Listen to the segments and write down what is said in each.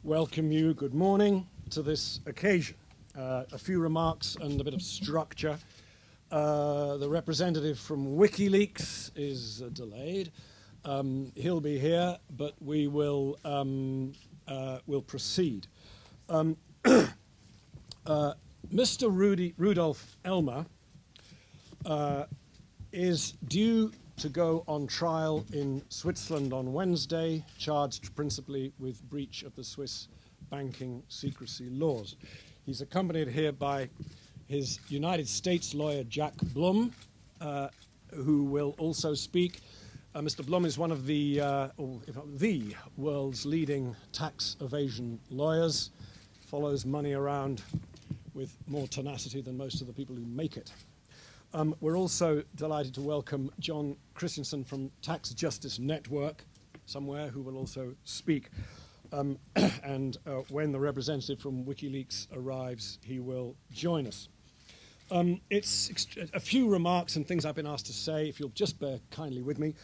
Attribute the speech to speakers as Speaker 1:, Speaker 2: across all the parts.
Speaker 1: welcome you, good morning, to this occasion. A few remarks and a bit of structure. The representative from Wikileaks is delayed. He'll be here, but we will will proceed. Mr. Rudolf Elmer is due to go on trial in Switzerland on Wednesday, charged principally with breach of the Swiss banking secrecy laws. He's accompanied here by his United States lawyer, Jack Blum, who will also speak. Mr. Blum is one of the, or if not the world's leading tax evasion lawyers, follows money around with more tenacity than most of the people who make it. We're also delighted to welcome John Christensen from Tax Justice Network, somewhere, who will also speak. And when the representative from Wikileaks arrives, he will join us. It's a few remarks and things I've been asked to say, if you'll just bear kindly with me.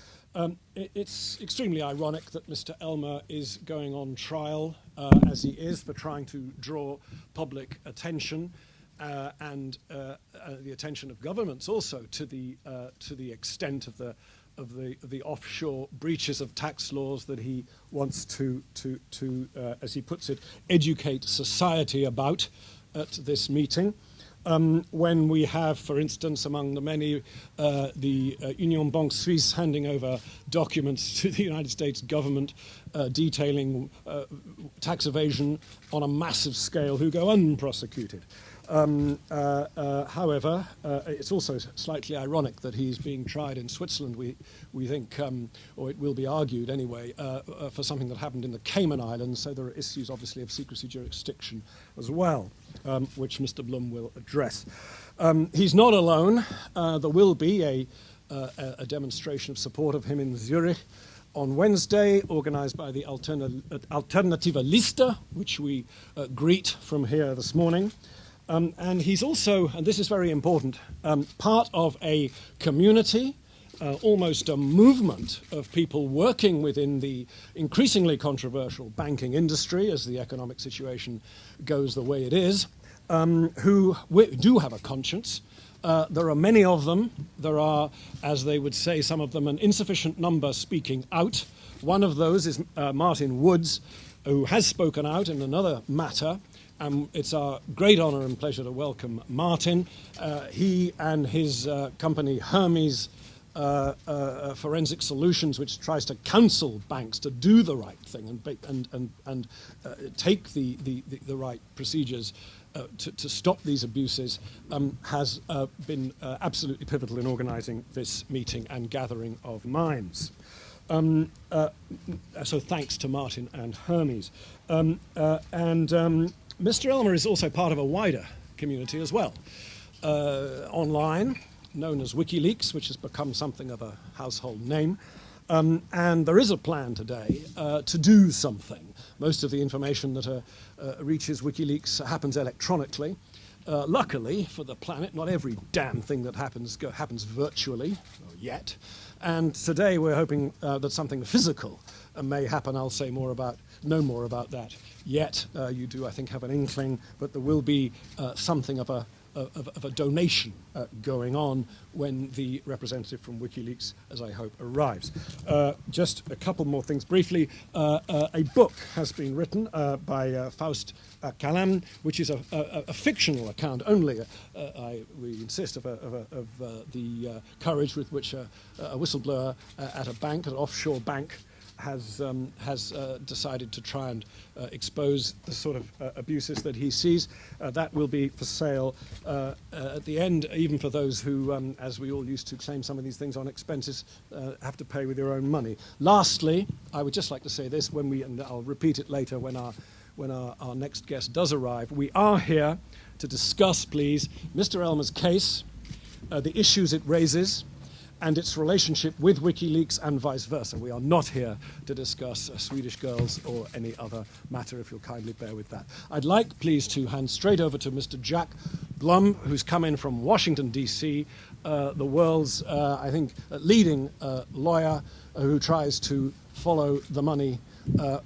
Speaker 1: It's extremely ironic that Mr. Elmer is going on trial, as he is, for trying to draw public attention and the attention of governments also to the extent of the offshore breaches of tax laws that he wants to as he puts it, educate society about at this meeting. When we have, for instance, among the many, the Union Banque Suisse handing over documents to the United States government detailing tax evasion on a massive scale who go unprosecuted. However, it's also slightly ironic that he's being tried in Switzerland, we think, or it will be argued anyway, for something that happened in the Cayman Islands, so there are issues, obviously, of secrecy jurisdiction as well, which Mr. Blum will address. He's not alone. There will be a demonstration of support of him in Zurich on Wednesday, organized by the Alternative Liste, which we greet from here this morning. And he's also, and this is very important, part of a community, almost a movement of people working within the increasingly controversial banking industry as the economic situation goes the way it is, who do have a conscience. There are many of them. There are, as they would say, some of them, an insufficient number speaking out. One of those is Martin Woods, who has spoken out in another matter. It's our great honor and pleasure to welcome Martin. He and his company Hermes Forensic Solutions, which tries to counsel banks to do the right thing and take the right procedures to stop these abuses, has been absolutely pivotal in organizing this meeting and gathering of minds. So thanks to Martin and Hermes. Mr. Elmer is also part of a wider community as well, online, known as Wikileaks, which has become something of a household name. And there is a plan today to do something. Most of the information that reaches Wikileaks happens electronically. Luckily for the planet, not every damn thing that happens virtually, yet. And today we're hoping that something physical may happen. I'll say no more about that yet. You do, I think, have an inkling, but there will be something of a donation going on when the representative from Wikileaks, as I hope, arrives. Just a couple more things briefly. A book has been written by Faust Kalam, which is a fictional account only, we insist, of the courage with which a whistleblower at a bank, an offshore bank, has decided to try and expose the sort of abuses that he sees. That will be for sale at the end, even for those who, as we all used to claim some of these things on expenses, have to pay with their own money. Lastly, I would just like to say this, and I'll repeat it later when our next guest does arrive. We are here to discuss, please, Mr. Elmer's case, the issues it raises, and its relationship with Wikileaks and vice versa. We are not here to discuss Swedish girls or any other matter, if you'll kindly bear with that. I'd like, please, to hand straight over to Mr. Jack Blum, who's come in from Washington, D.C., the world's, I think, leading lawyer who tries to follow the money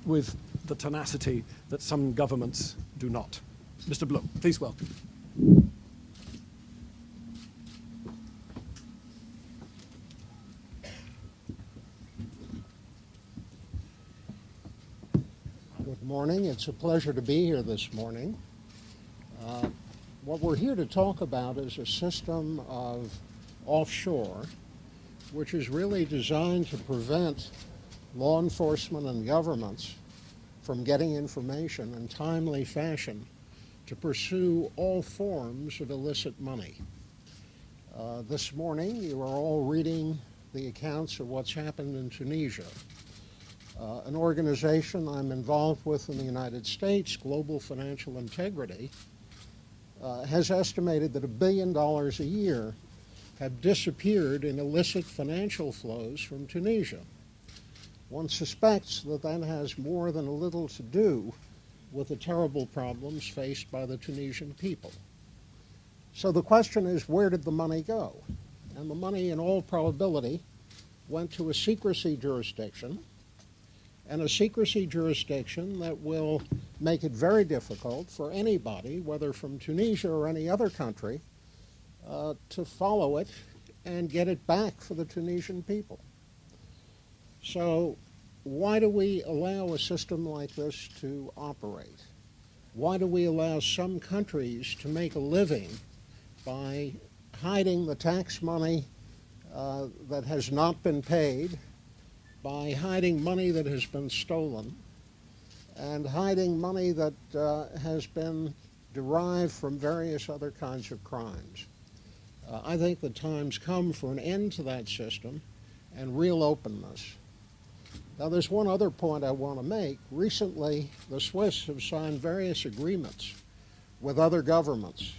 Speaker 1: with the tenacity that some governments do not. Mr. Blum, please welcome.
Speaker 2: Good morning. It's a pleasure to be here this morning. What we're here to talk about is a system of offshore, which is really designed to prevent law enforcement and governments from getting information in timely fashion to pursue all forms of illicit money. This morning, you are all reading the accounts of what's happened in Tunisia. An organization I'm involved with in the United States, Global Financial Integrity, has estimated that $1 billion a year have disappeared in illicit financial flows from Tunisia. One suspects that that has more than a little to do with the terrible problems faced by the Tunisian people. So the question is, where did the money go? And the money, in all probability, went to a secrecy jurisdiction, and a secrecy jurisdiction that will make it very difficult for anybody, whether from Tunisia or any other country, to follow it and get it back for the Tunisian people. So why do we allow a system like this to operate? Why do we allow some countries to make a living by hiding the tax money that has not been paid, by hiding money that has been stolen, and hiding money that has been derived from various other kinds of crimes? I think the time's come for an end to that system and real openness. Now, there's one other point I want to make. Recently, the Swiss have signed various agreements with other governments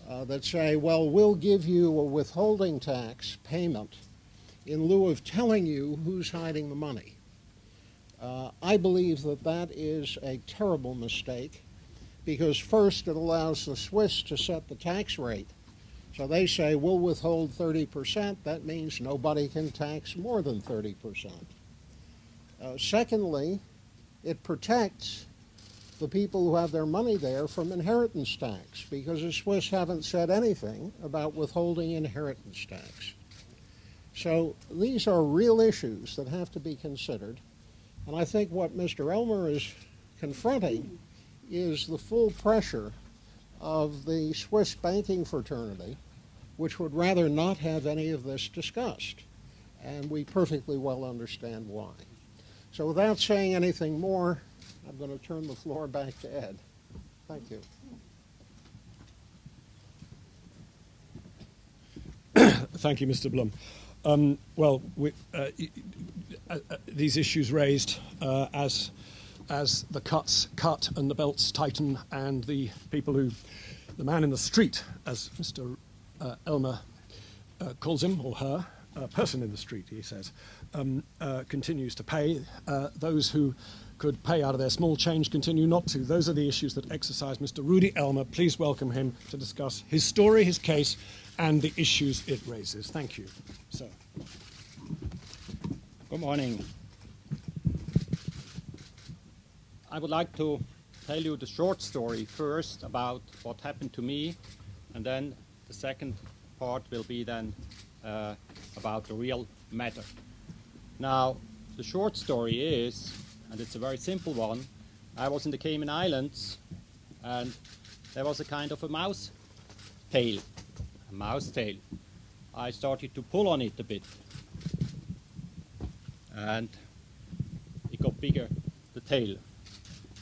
Speaker 2: that say, well, we'll give you a withholding tax payment in lieu of telling you who's hiding the money. I believe that that is a terrible mistake because first it allows the Swiss to set the tax rate. So they say, we'll withhold 30%. That means nobody can tax more than 30%. Secondly, it protects the people who have their money there from inheritance tax because the Swiss haven't said anything about withholding inheritance tax. So these are real issues that have to be considered. And I think what Mr. Elmer is confronting is the full pressure of the Swiss banking fraternity, which would rather not have any of this discussed. And we perfectly well understand why. So without saying anything more, I'm going to turn the floor back to Ed. Thank you.
Speaker 1: Thank you, Mr. Blum. These issues raised as the cuts cut and the belts tighten and the man in the street, as Mr. Elmer calls him or her, person in the street, he says, continues to pay. Those who could pay out of their small change continue not to. Those are the issues that exercise Mr. Rudy Elmer. Please welcome him to discuss his story, his case, and the issues it raises. Thank you, sir.
Speaker 3: Good morning. I would like to tell you the short story first about what happened to me, and then the second part will be then about the real matter. Now, the short story is, and it's a very simple one, I was in the Cayman Islands, and there was a kind of a mouse tail. I started to pull on it a bit, and it got bigger, the tail.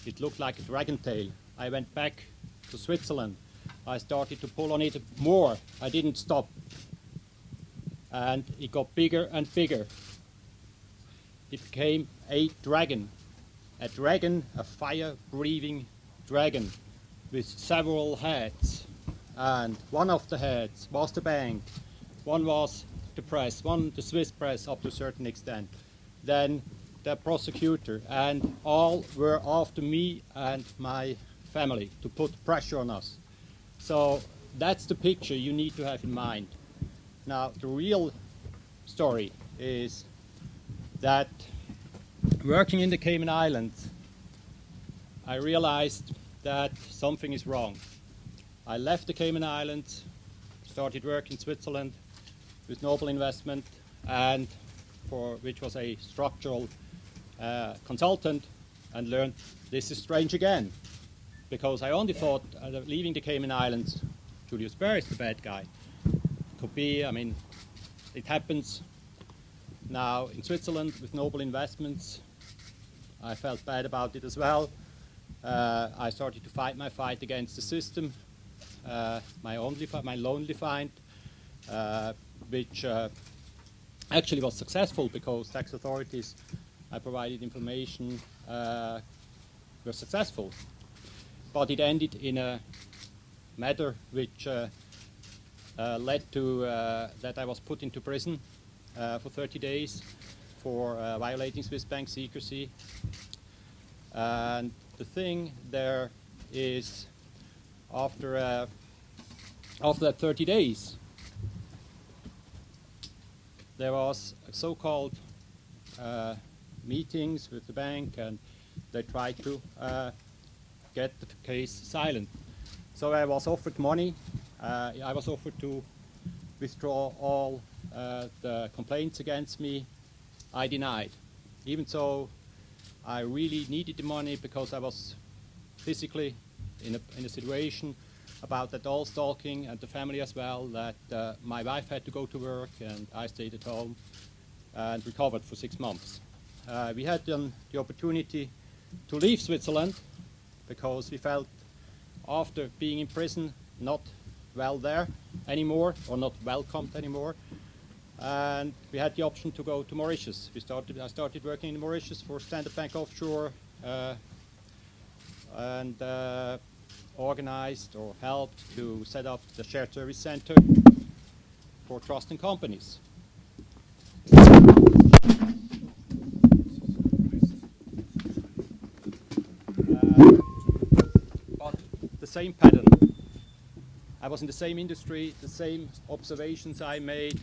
Speaker 3: It looked like a dragon tail. I went back to Switzerland. I started to pull on it more. I didn't stop. And it got bigger and bigger. It became a dragon, a fire-breathing dragon with several heads. And one of the heads was the bank, one was the press, one the Swiss press up to a certain extent, then the prosecutor, and all were after me and my family to put pressure on us. So that's the picture you need to have in mind. Now, the real story is that working in the Cayman Islands, I realized that something is wrong. I left the Cayman Islands, started work in Switzerland with Noble Investment, and which was a structural consultant, and learned this is strange again, because I only thought leaving the Cayman Islands, Julius Baer is the bad guy. Could be, I mean, it happens now in Switzerland with Noble Investments. I felt bad about it as well. I started to fight my fight against the system, my lonely fight, which actually was successful because tax authorities I provided information were successful. But it ended in a matter which led to that I was put into prison for 30 days for violating Swiss bank secrecy. And the thing there is, after that 30 days, there was so-called meetings with the bank, and they tried to get the case silent. So I was offered money. I was offered to withdraw all the complaints against me. I denied, even though I really needed the money because I was physically in a situation about that all stalking, and the family as well, that my wife had to go to work and I stayed at home and recovered for 6 months. We had the opportunity to leave Switzerland because we felt, after being in prison, not well there anymore, or not welcomed anymore. And we had the option to go to Mauritius. I started working in Mauritius for Standard Bank Offshore, and organized or helped to set up the shared service center for trust and companies. But the same pattern. I was in the same industry, the same observations I made,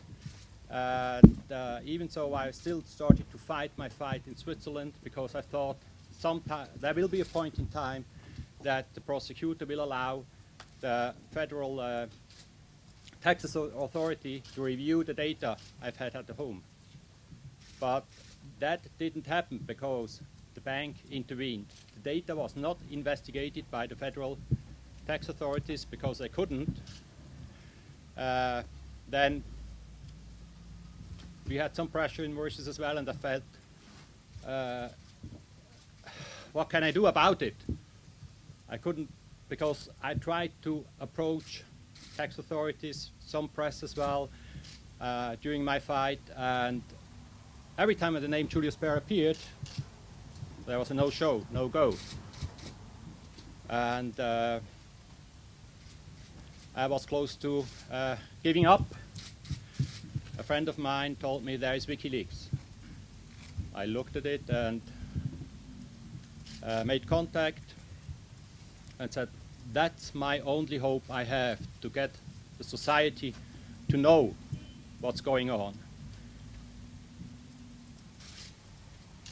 Speaker 3: and even so I still started to fight my fight in Switzerland, because I thought there will be a point in time that the prosecutor will allow the federal tax authority to review the data I've had at the home. But that didn't happen because the bank intervened. The data was not investigated by the federal tax authorities because they couldn't. Then we had some pressure in Mauritius as well, and I felt, what can I do about it? I couldn't, because I tried to approach tax authorities, some press as well, during my fight, and every time the name Julius Baer appeared, there was a no-show, no-go. And I was close to giving up. A friend of mine told me there is Wikileaks. I looked at it and made contact and said, that's my only hope I have, to get the society to know what's going on.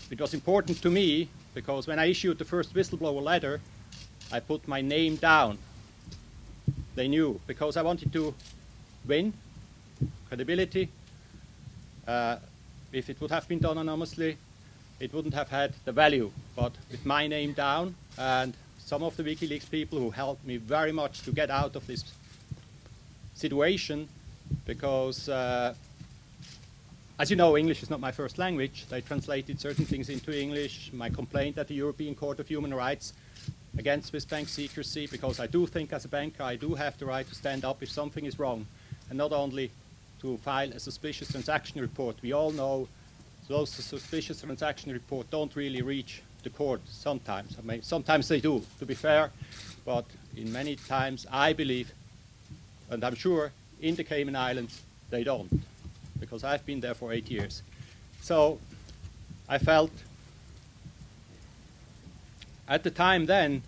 Speaker 3: It was important to me because when I issued the first whistleblower letter, I put my name down. They knew, because I wanted to win credibility. If it would have been done anonymously, it wouldn't have had the value. But with my name down, and some of the WikiLeaks people who helped me very much to get out of this situation, because as you know, English is not my first language. They translated certain things into English. My complaint at the European Court of Human Rights against Swiss bank secrecy, because I do think as a banker I do have the right to stand up if something is wrong, and not only to file a suspicious transaction report. We all know those suspicious transaction reports don't really reach the court sometimes. I mean, sometimes they do, to be fair, but in many times I believe, and I'm sure in the Cayman Islands they don't, because I've been there for 8 years. So I felt, at the time then,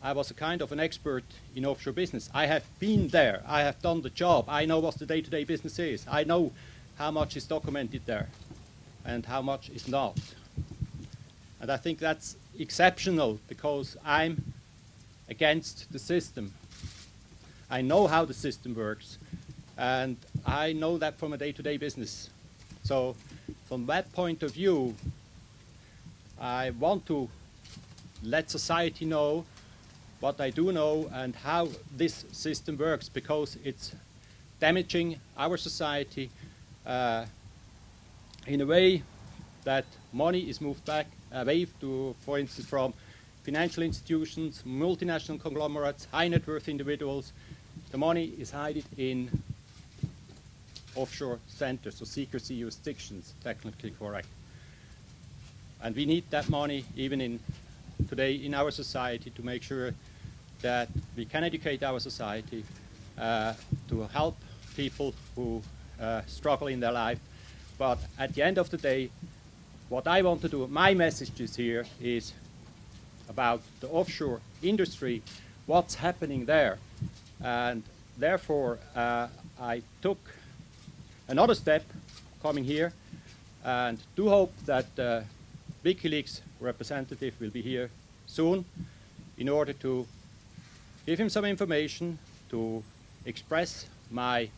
Speaker 3: I was a kind of an expert in offshore business. I have been there. I have done the job. I know what the day-to-day business is. I know how much is documented there and how much is not. And I think that's exceptional because I'm against the system. I know how the system works, and I know that from a day-to-day business. So from that point of view, I want to let society know what I do know and how this system works, because it's damaging our society in a way that money is moved back away to, for instance, from financial institutions, multinational conglomerates, high net worth individuals. The money is hidden in offshore centers, or secrecy jurisdictions, technically correct. And we need that money even today in our society to make sure that we can educate our society to help people who struggle in their life. But at the end of the day, what I want to do, my messages here is about the offshore industry, what's happening there. And therefore, I took another step coming here, and do hope that Wikileaks representative will be here soon in order to give him some information, to express my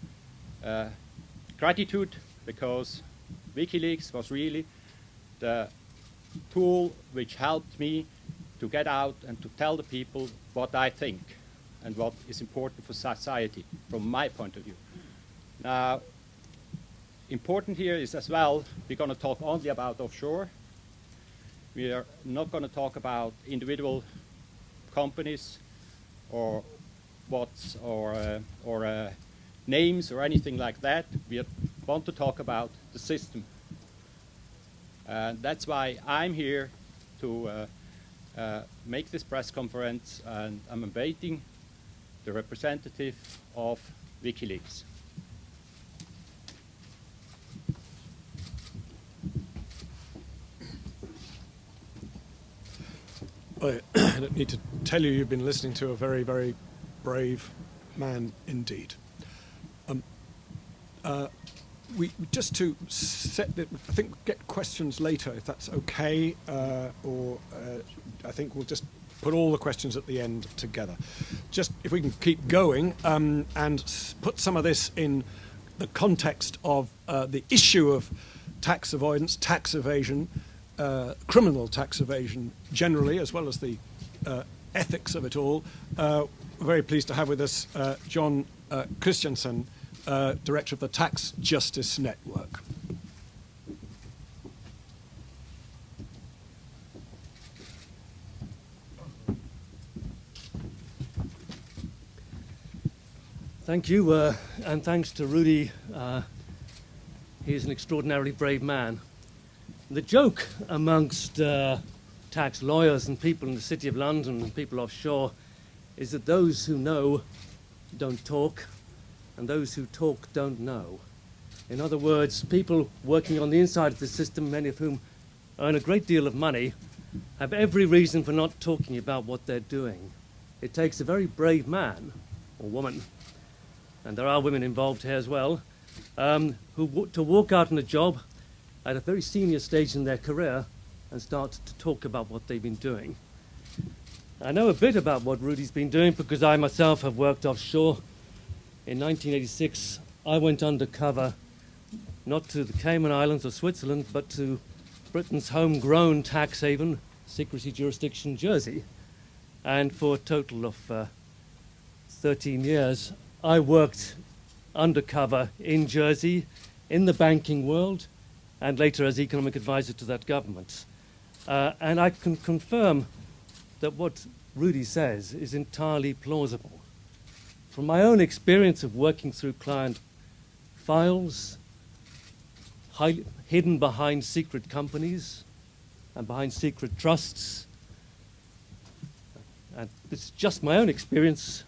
Speaker 3: gratitude, because Wikileaks was really the tool which helped me to get out and to tell the people what I think and what is important for society from my point of view. Now, important here is as well, we're going to talk only about offshore. We are not going to talk about individual companies or names or anything like that. We want to talk about the system. And that's why I'm here to make this press conference, and I'm awaiting the representative of Wikileaks.
Speaker 1: I don't need to tell you, you've been listening to a very, very brave man indeed. We just to set the, I think we'll get questions later if that's okay, or I think we'll just put all the questions at the end together. Just if we can keep going and put some of this in the context of the issue of tax avoidance, tax evasion, criminal tax evasion generally, as well as the ethics of it all. We're very pleased to have with us John Christiansen, Director of the Tax Justice Network.
Speaker 4: Thank you, and thanks to Rudy. He's an extraordinarily brave man. The joke amongst tax lawyers and people in the City of London and people offshore is that those who know don't talk, and those who talk don't know. In other words, people working on the inside of the system, many of whom earn a great deal of money, have every reason for not talking about what they're doing. It takes a very brave man or woman, and there are women involved here as well, to walk out on a job at a very senior stage in their career and start to talk about what they've been doing. I know a bit about what Rudy's been doing because I myself have worked offshore. In 1986, I went undercover, not to the Cayman Islands or Switzerland, but to Britain's homegrown tax haven, secrecy jurisdiction, Jersey. And for a total of 13 years, I worked undercover in Jersey, in the banking world, and later as economic advisor to that government. And I can confirm that what Rudy says is entirely plausible. From my own experience of working through client files, hidden behind secret companies and behind secret trusts, and it's just my own experience,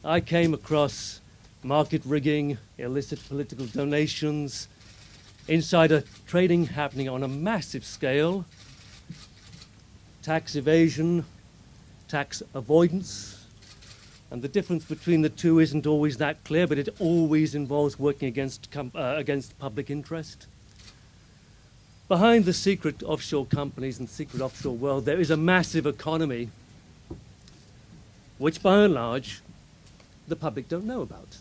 Speaker 4: I came across market rigging, illicit political donations, insider trading happening on a massive scale, tax evasion, tax avoidance. And the difference between the two isn't always that clear, but it always involves working against public interest. behind the secret offshore companies and secret offshore world, there is a massive economy which, by and large, the public don't know about.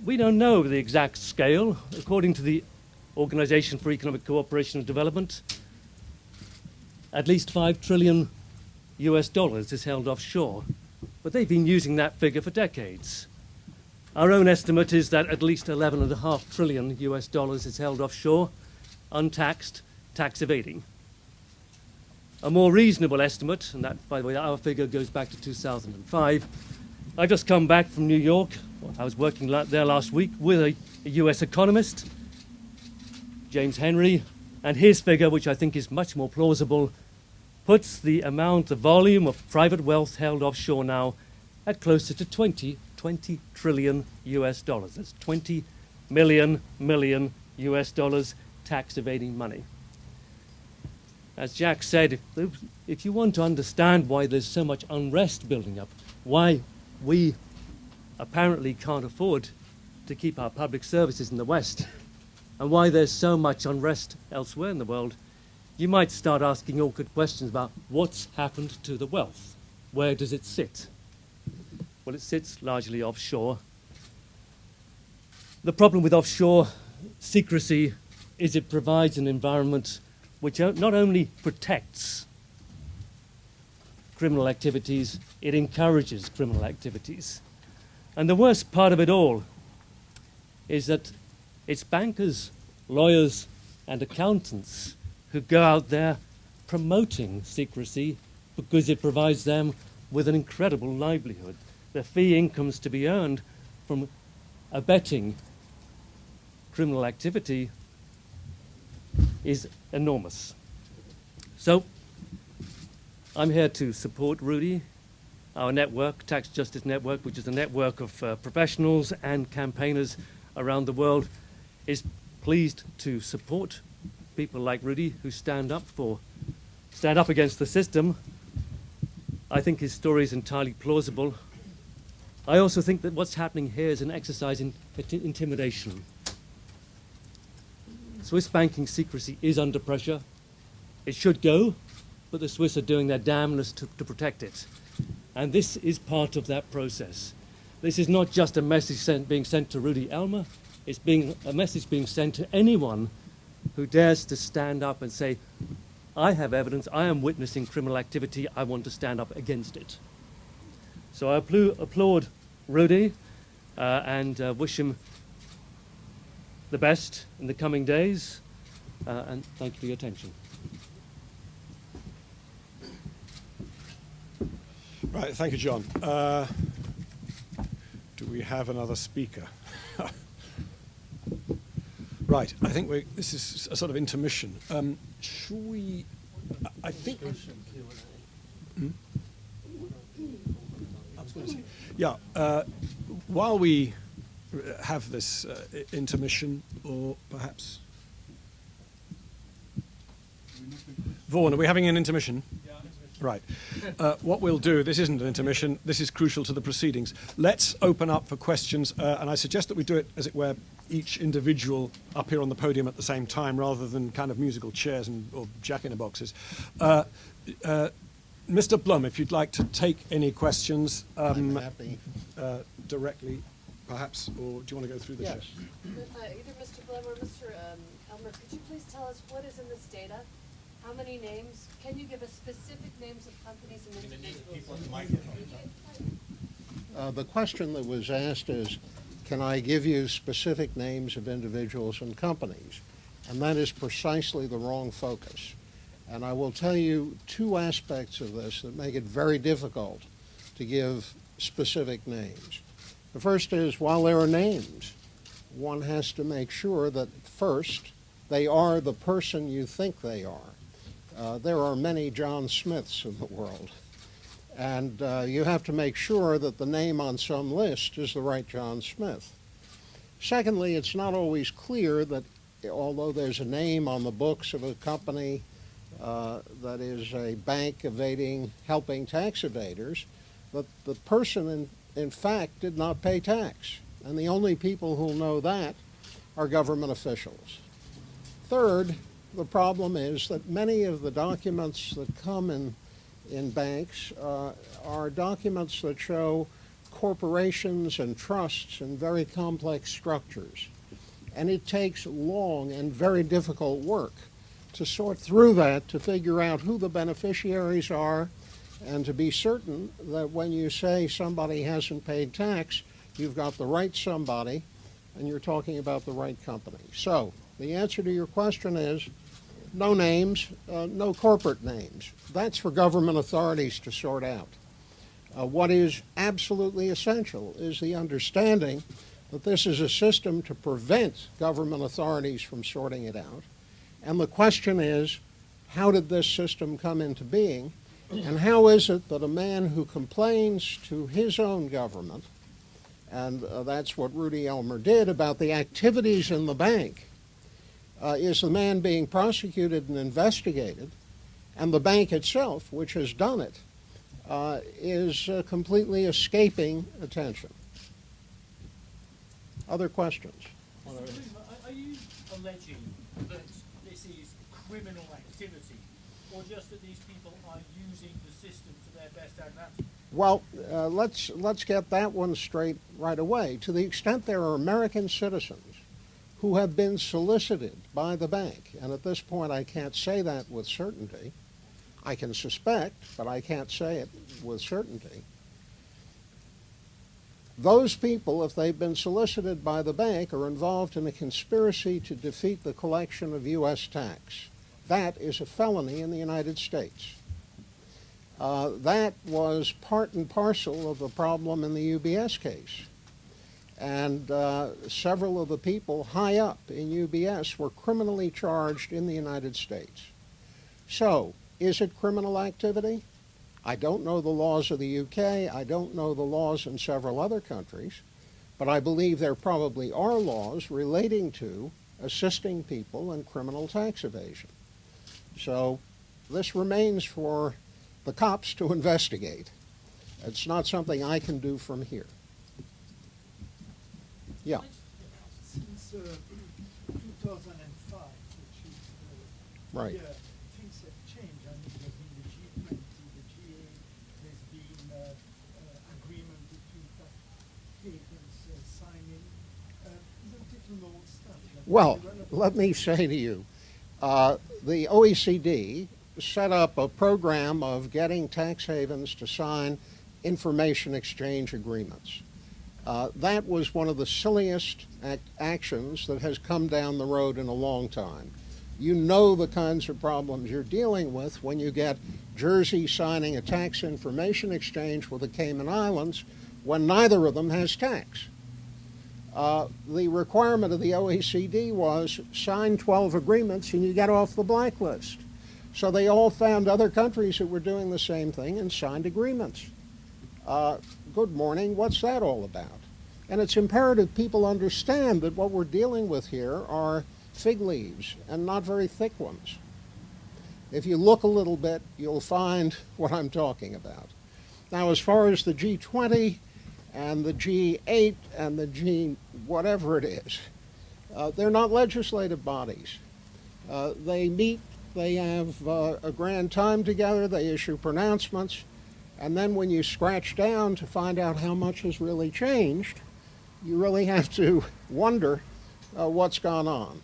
Speaker 4: We don't know the exact scale. According to the Organization for Economic Cooperation and Development, at least $5 trillion is held offshore, but they've been using that figure for decades. Our own estimate is that at least $11.5 trillion is held offshore, untaxed, tax evading. A more reasonable estimate, and that, by the way, our figure goes back to 2005. I've just come back from New York. I was working there last week with a US economist, James Henry, and his figure, which I think is much more plausible, puts the amount, the volume of private wealth held offshore now at closer to 20 trillion US dollars. That's 20 million US dollars tax evading money. As Jack said, if you want to understand why there's so much unrest building up, why we apparently can't afford to keep our public services in the West, and why there's so much unrest elsewhere in the world, you might start asking awkward questions about what's happened to the wealth. Where does it sit? Well, it sits largely offshore. The problem with offshore secrecy is it provides an environment which not only protects criminal activities, it encourages criminal activities. And the worst part of it all is that it's bankers, lawyers, and accountants who go out there promoting secrecy because it provides them with an incredible livelihood. The fee incomes to be earned from abetting criminal activity is enormous. So I'm here to support Rudy. Our network, Tax Justice Network, which is a network of professionals and campaigners around the world, is pleased to support people like Rudy who stand up against the system. I think his story is entirely plausible. I also think that what's happening here is an exercise in intimidation. Swiss banking secrecy is under pressure. It should go, but the Swiss are doing their damnedest to protect it. And this is part of that process. This is not just a message being sent to Rudolf Elmer. It's a message being sent to anyone who dares to stand up and say, I have evidence, I am witnessing criminal activity, I want to stand up against it. So I applaud Rudy and wish him the best in the coming days, and thank you for your attention.
Speaker 1: Right, thank you, John. Do we have another speaker? Right, I think this is a sort of intermission. Should we? I think. Yeah. While we have this intermission, or perhaps Vaughan, are we having an intermission? Right. What we'll do, this isn't an intermission, this is crucial to the proceedings. Let's open up for questions, and I suggest that we do it, as it were, each individual up here on the podium at the same time, rather than kind of musical chairs or jack-in-the-boxes. Mr. Blum, if you'd like to take any questions
Speaker 2: I'm happy.
Speaker 1: Directly, perhaps, or do you want to go through the
Speaker 2: Yes.
Speaker 5: Either Mr. Blum or Mr. Elmer, could you please tell us what is in this data? How many names? Can you give us specific names of companies and individuals?
Speaker 2: The question that was asked is, can I give you specific names of individuals and companies? And that is precisely the wrong focus. And I will tell you two aspects of this that make it very difficult to give specific names. The first is, while there are names, one has to make sure that first they are the person you think they are. There are many John Smiths in the world. And you have to make sure that the name on some list is the right John Smith. Secondly, it's not always clear that although there's a name on the books of a company that is a bank helping tax evaders, that the person in fact did not pay tax. And the only people who'll know that are government officials. Third, the problem is that many of the documents that come in banks are documents that show corporations and trusts and very complex structures. And it takes long and very difficult work to sort through that to figure out who the beneficiaries are and to be certain that when you say somebody hasn't paid tax, you've got the right somebody and you're talking about the right company. So the answer to your question is no names, no corporate names. That's for government authorities to sort out. What is absolutely essential is the understanding that this is a system to prevent government authorities from sorting it out. And the question is, how did this system come into being? And how is it that a man who complains to his own government, and that's what Rudy Elmer did, about the activities in the bank, is the man being prosecuted and investigated, and the bank itself, which has done it, is completely escaping attention. Other questions?
Speaker 6: Are you alleging that this is criminal activity, or just that these people are using the system to their best advantage?
Speaker 2: Well, let's get that one straight right away. To the extent there are American citizens who have been solicited by the bank, and at this point I can't say that with certainty. I can suspect, but I can't say it with certainty. Those people, if they've been solicited by the bank, are involved in a conspiracy to defeat the collection of U.S. tax. That is a felony in the United States. That was part and parcel of the problem in the UBS case. And several of the people high up in UBS were criminally charged in the United States. So, is it criminal activity? I don't know the laws of the UK. I don't know the laws in several other countries. But I believe there probably are laws relating to assisting people in criminal tax evasion. So this remains for the cops to investigate. It's not something I can do from here. Yeah.
Speaker 7: Since 2005, which is
Speaker 2: Right.
Speaker 7: year, things have changed. I mean, there's been the G20, the G8, there's been agreement between tax havens signing. Isn't it an old stuff?
Speaker 2: Well, let me say to you, the OECD set up a program of getting tax havens to sign information exchange agreements. That was one of the silliest actions that has come down the road in a long time. You know the kinds of problems you're dealing with when you get Jersey signing a tax information exchange with the Cayman Islands when neither of them has tax. The requirement of the OECD was sign 12 agreements and you get off the blacklist. So they all found other countries that were doing the same thing and signed agreements. Good morning, what's that all about? And it's imperative people understand that what we're dealing with here are fig leaves and not very thick ones. If you look a little bit, you'll find what I'm talking about. Now, as far as the G20 and the G8 and the G whatever it is, they're not legislative bodies. They meet, they have a grand time together, they issue pronouncements, and then when you scratch down to find out how much has really changed, you really have to wonder what's gone on.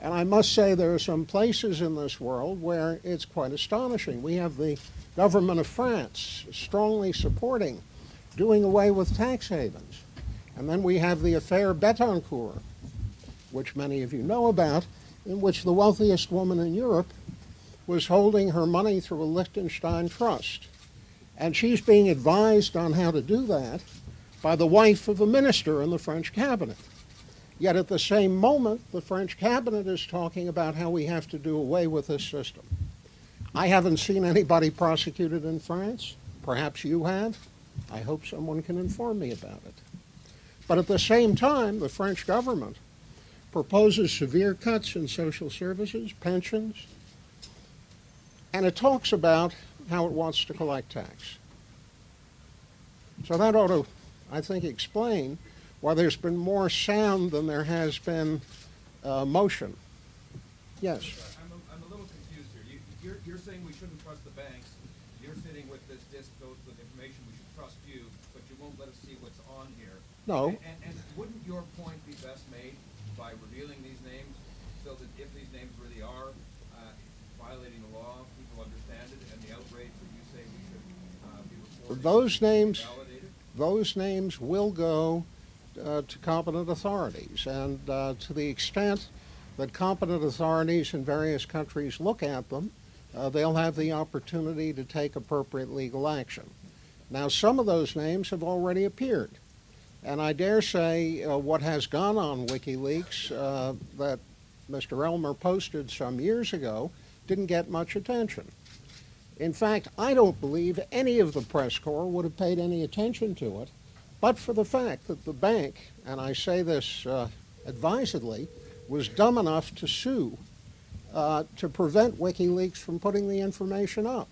Speaker 2: And I must say there are some places in this world where it's quite astonishing. We have the government of France strongly supporting doing away with tax havens. And then we have the affair Betancourt, which many of you know about, in which the wealthiest woman in Europe was holding her money through a Liechtenstein trust. And she's being advised on how to do that by the wife of a minister in the French cabinet. Yet at the same moment, the French cabinet is talking about how we have to do away with this system. I haven't seen anybody prosecuted in France. Perhaps you have. I hope someone can inform me about it. But at the same time, the French government proposes severe cuts in social services, pensions, and it talks about how it wants to collect tax. So that ought to, I think, explain why there's been more sound than there has been motion. Yes.
Speaker 8: I'm a little confused here. You're saying we shouldn't trust the banks. You're sitting with this disk filled with information. We should trust you, but you won't let us see what's on here.
Speaker 2: No.
Speaker 8: And wouldn't your point be best made by revealing these names so that if these names really are violating the law, people understand it, and the outrage that you say we should be reporting validated?
Speaker 2: Those names will go to competent authorities, and to the extent that competent authorities in various countries look at them, they'll have the opportunity to take appropriate legal action. Now, some of those names have already appeared, and I dare say what has gone on WikiLeaks that Mr. Elmer posted some years ago didn't get much attention. In fact, I don't believe any of the press corps would have paid any attention to it, but for the fact that the bank, and I say this advisedly, was dumb enough to sue to prevent WikiLeaks from putting the information up.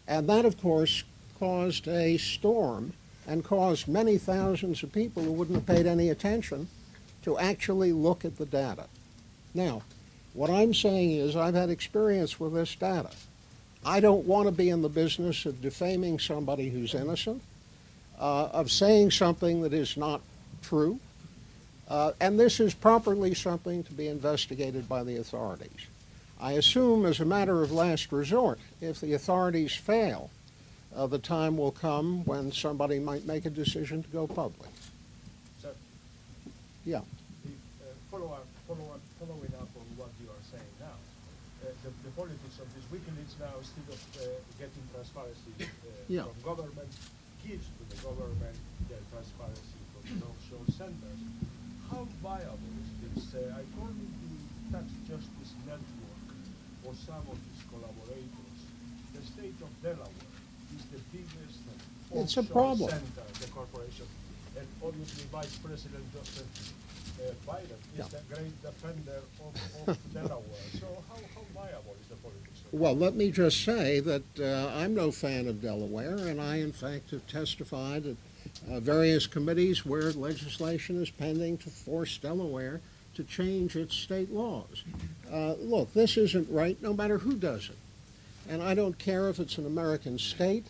Speaker 2: And that, of course, caused a storm and caused many thousands of people who wouldn't have paid any attention to actually look at the data. Now, what I'm saying is I've had experience with this data. I don't want to be in the business of defaming somebody who's innocent, of saying something that is not true, and this is properly something to be investigated by the authorities. I assume, as a matter of last resort, if the authorities fail, the time will come when somebody might make a decision to go public.
Speaker 9: Sir,
Speaker 2: Yeah.
Speaker 9: following up on what you are saying now, the politics of this WikiLeaks now, instead of getting transparency
Speaker 2: Yeah.
Speaker 9: from government, gives to the government the transparency from the offshore centers. How viable is this? According to Tax Justice Network, or some of its collaborators, the state of Delaware is the biggest
Speaker 2: It's a
Speaker 9: offshore
Speaker 2: problem.
Speaker 9: center, the corporation. And obviously Vice President Joseph Biden is the great defender of Delaware. So how viable is the politics of
Speaker 2: Well, let me just say that I'm no fan of Delaware, and I, in fact, have testified at various committees where legislation is pending to force Delaware to change its state laws. Look, this isn't right no matter who does it. And I don't care if it's an American state,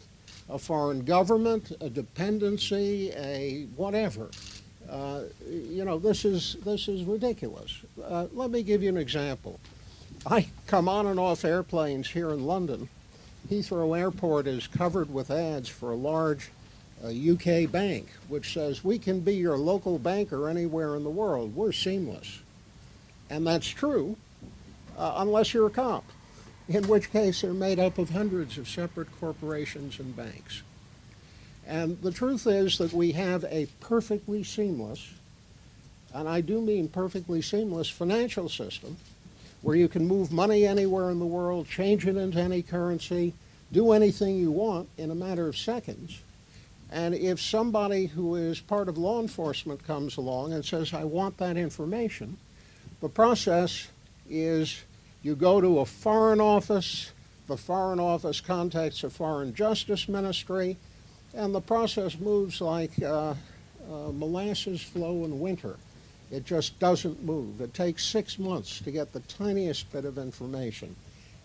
Speaker 2: a foreign government, a dependency, a whatever. This is ridiculous. Let me give you an example. I come on and off airplanes here in London. Heathrow Airport is covered with ads for a large UK bank, which says, we can be your local banker anywhere in the world. We're seamless. And that's true, unless you're a cop, in which case they're made up of hundreds of separate corporations and banks. And the truth is that we have a perfectly seamless, and I do mean perfectly seamless, financial system where you can move money anywhere in the world, change it into any currency, do anything you want in a matter of seconds. And if somebody who is part of law enforcement comes along and says, I want that information, the process is you go to a foreign office, the foreign office contacts a foreign justice ministry, and the process moves like molasses flow in winter. It just doesn't move. It takes 6 months to get the tiniest bit of information,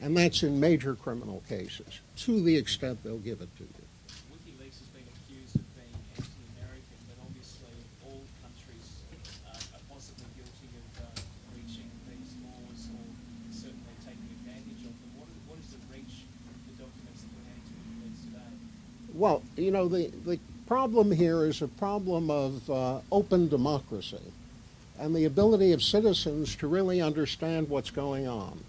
Speaker 2: and that's in major criminal cases, to the extent they'll give it to you.
Speaker 10: WikiLeaks has been accused of being anti-American, but obviously all countries are possibly guilty of breaching these laws or certainly taking advantage of them. What is the reach of the documents that were handed to WikiLeaks today?
Speaker 2: Well, the problem here is a problem of open democracy and the ability of citizens to really understand what's going on.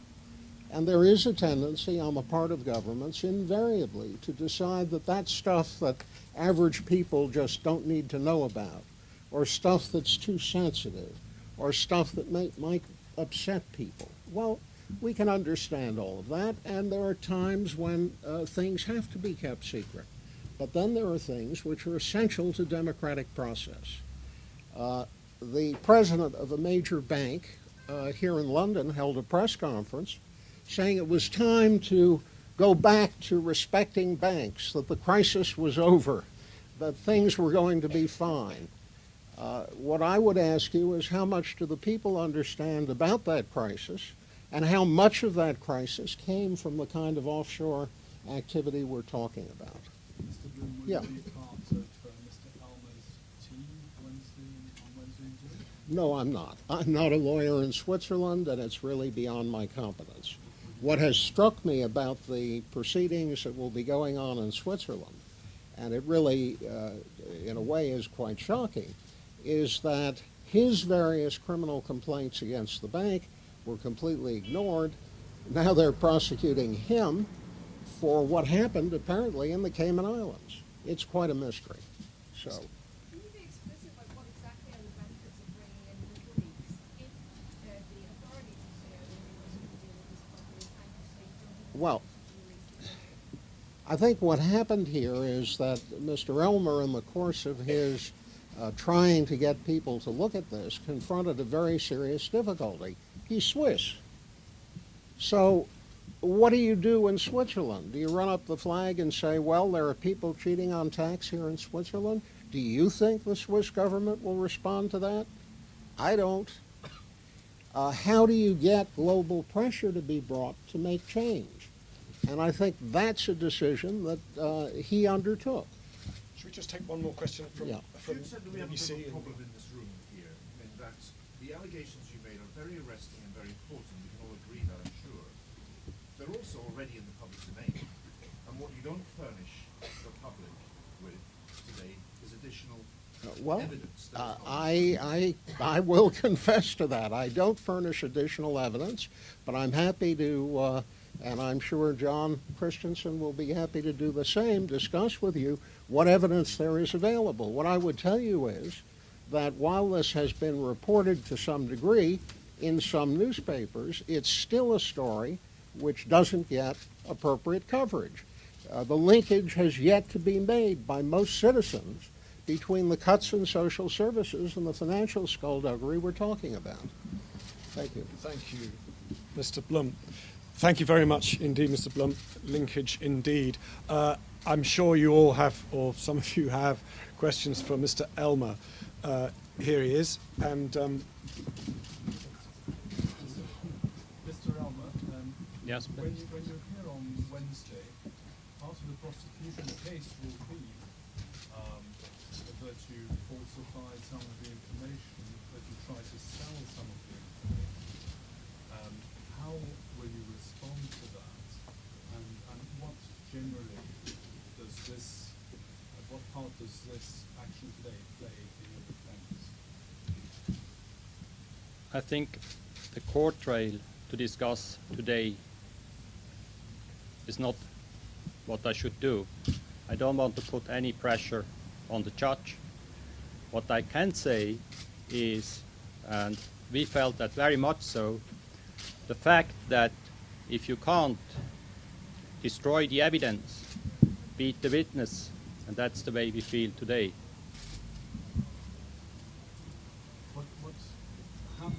Speaker 2: And there is a tendency on the part of governments invariably to decide that that's stuff that average people just don't need to know about, or stuff that's too sensitive, or stuff that might upset people. Well, we can understand all of that, and there are times when things have to be kept secret. But then there are things which are essential to democratic process. The president of a major bank here in London held a press conference saying it was time to go back to respecting banks, that the crisis was over, that things were going to be fine. What I would ask you is how much do the people understand about that crisis, and how much of that crisis came from the kind of offshore activity we're talking about.
Speaker 11: Mr. Blum, will
Speaker 2: Yeah.
Speaker 11: you be part of Mr. Elmer's team on Wednesday in Zurich?
Speaker 2: No, I'm not. I'm not a lawyer in Switzerland, and it's really beyond my competence. What has struck me about the proceedings that will be going on in Switzerland, and it really, in a way, is quite shocking, is that his various criminal complaints against the bank were completely ignored. Now they're prosecuting him for what happened, apparently, in the Cayman Islands. It's quite a mystery. So.
Speaker 12: Can you be explicit about what exactly are the benefits of bringing in Wikileaks if the authorities who say are the only ones who can deal with this properly and you say you don't even
Speaker 2: Well,
Speaker 12: release it?
Speaker 2: I think what happened here is that Mr. Elmer, in the course of his trying to get people to look at this, confronted a very serious difficulty. He's Swiss. So what do you do in Switzerland? Do you run up the flag and say, well, there are people cheating on tax here in Switzerland? Do you think the Swiss government will respond to that? I don't. How do you get global pressure to be brought to make change? And I think that's a decision that he undertook.
Speaker 1: Should we just take one more question from
Speaker 2: Yeah.
Speaker 1: from
Speaker 13: You said that we have a bit
Speaker 1: BBC?
Speaker 13: of a problem in this room here, in that the allegations you made are very arresting and very important. We can all agree that, I'm sure. They're also already in the public domain. And what you don't furnish the public with today is additional evidence. That is not
Speaker 2: I will confess to that. I don't furnish additional evidence, but I'm happy to, and I'm sure John Christensen will be happy to do the same, discuss with you what evidence there is available. What I would tell you is that while this has been reported to some degree in some newspapers, it's still a story which doesn't get appropriate coverage. The linkage has yet to be made by most citizens between the cuts in social services and the financial skullduggery we're talking about. Thank you.
Speaker 1: Thank you, Mr. Blum. Thank you very much indeed, Mr. Blum. Linkage indeed. I'm sure you all have, or some of you have, questions for Mr. Elmer. Here he is. And
Speaker 11: Mr. Elmer,
Speaker 3: Yes,
Speaker 11: when
Speaker 3: please.
Speaker 11: you're here on Wednesday, part of the prosecution case will be that you falsified some of the information, that you tried to sell some of the information. How will you respond to that? And what generally does this, what part does this action today play in your defense?
Speaker 3: I think the court trail to discuss today is not what I should do. I don't want to put any pressure on the judge. What I can say is, and we felt that very much so, the fact that if you can't destroy the evidence, beat the witness, and that's the way we feel today.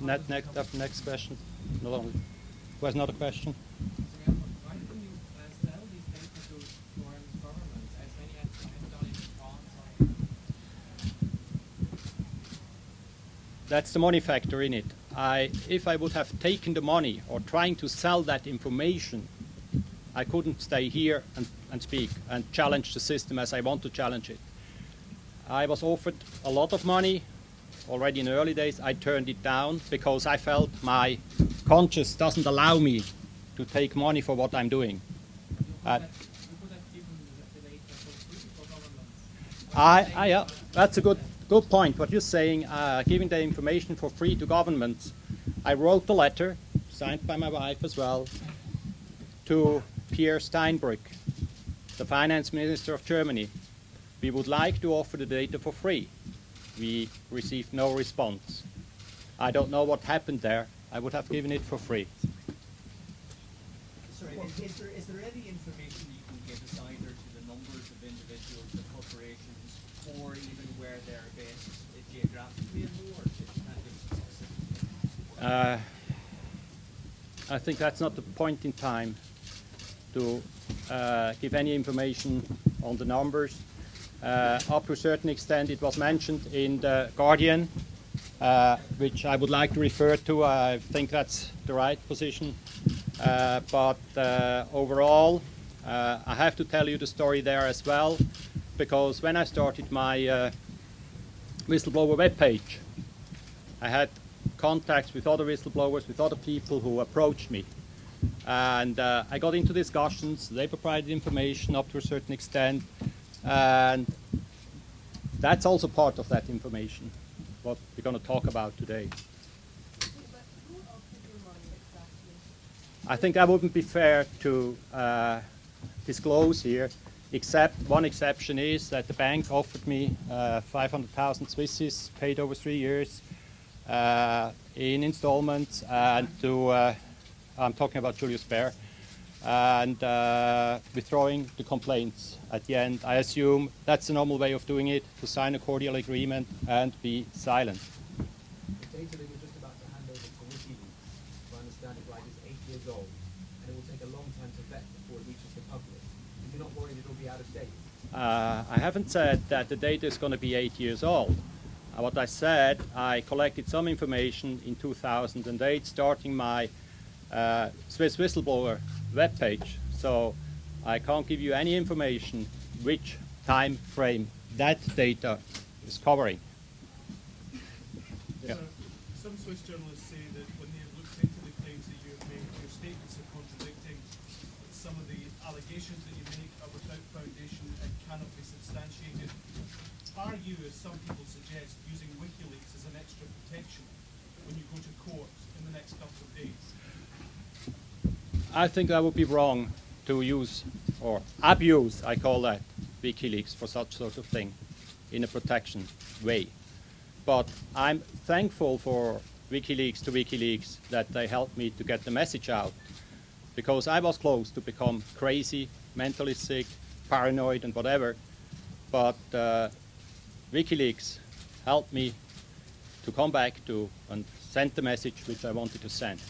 Speaker 3: Next question. Who has another question?
Speaker 10: Why didn't you sell these data to foreign governments, as many have done in France?
Speaker 3: That's the money factor in it. If I would have taken the money or trying to sell that information, I couldn't stay here and speak and challenge the system as I want to challenge it. I was offered a lot of money already in the early days. I turned it down because I felt my conscience doesn't allow me to take money for what I'm doing.
Speaker 10: You could have given the data for free for governments.
Speaker 3: Yeah, that's a good point. What you're saying, giving the information for free to governments. I wrote the letter, signed by my wife as well, to Pierre Steinbrück, the finance minister of Germany. We would like to offer the data for free. We received no response. I don't know what happened there. I would have given it for free.
Speaker 10: Sorry, is there any information you can give us either to the numbers of individuals, the corporations, or even where they're based geographically in war? If you can't give us specific.
Speaker 3: I think that's not the point in time to give any information on the numbers. Up to a certain extent, it was mentioned in The Guardian which I would like to refer to. I think that's the right position. But overall, I have to tell you the story there as well, because when I started my whistleblower webpage, I had contacts with other whistleblowers, with other people who approached me. And I got into discussions. They provided information up to a certain extent. And that's also part of that information, what we're going to talk about today. I think that wouldn't be fair to disclose here, except one exception is that the bank offered me 500,000 Swisses paid over 3 years in installments, and to I'm talking about Julius Baer, and withdrawing the complaints at the end. I assume that's the normal way of doing it, to sign a cordial agreement and be silent.
Speaker 14: The data that you're just about to hand over to Wikileaks, if I understand it right, is 8 years old, and it will take a long time to vet before it reaches the public. You're not worried it'll be out of date?
Speaker 3: I haven't said that the data is going to be 8 years old. What I said, I collected some information in 2008, starting my Swiss whistleblower webpage. So I can't give you any information which time frame that data is covering.
Speaker 15: Yeah. Some Swiss journalists say that when they have looked into the claims that you have made, your statements are contradicting. Some of the allegations that you make are without foundation and cannot be substantiated. Are you, as some people suggest, using Wikileaks as an extra protection when you go to court in the next couple of days?
Speaker 3: I think that would be wrong to use, or abuse, I call that, Wikileaks for such sort of thing in a protection way. But I'm thankful for Wikileaks that they helped me to get the message out, because I was close to become crazy, mentally sick, paranoid and whatever. But Wikileaks helped me to come back to and send the message which I wanted to send.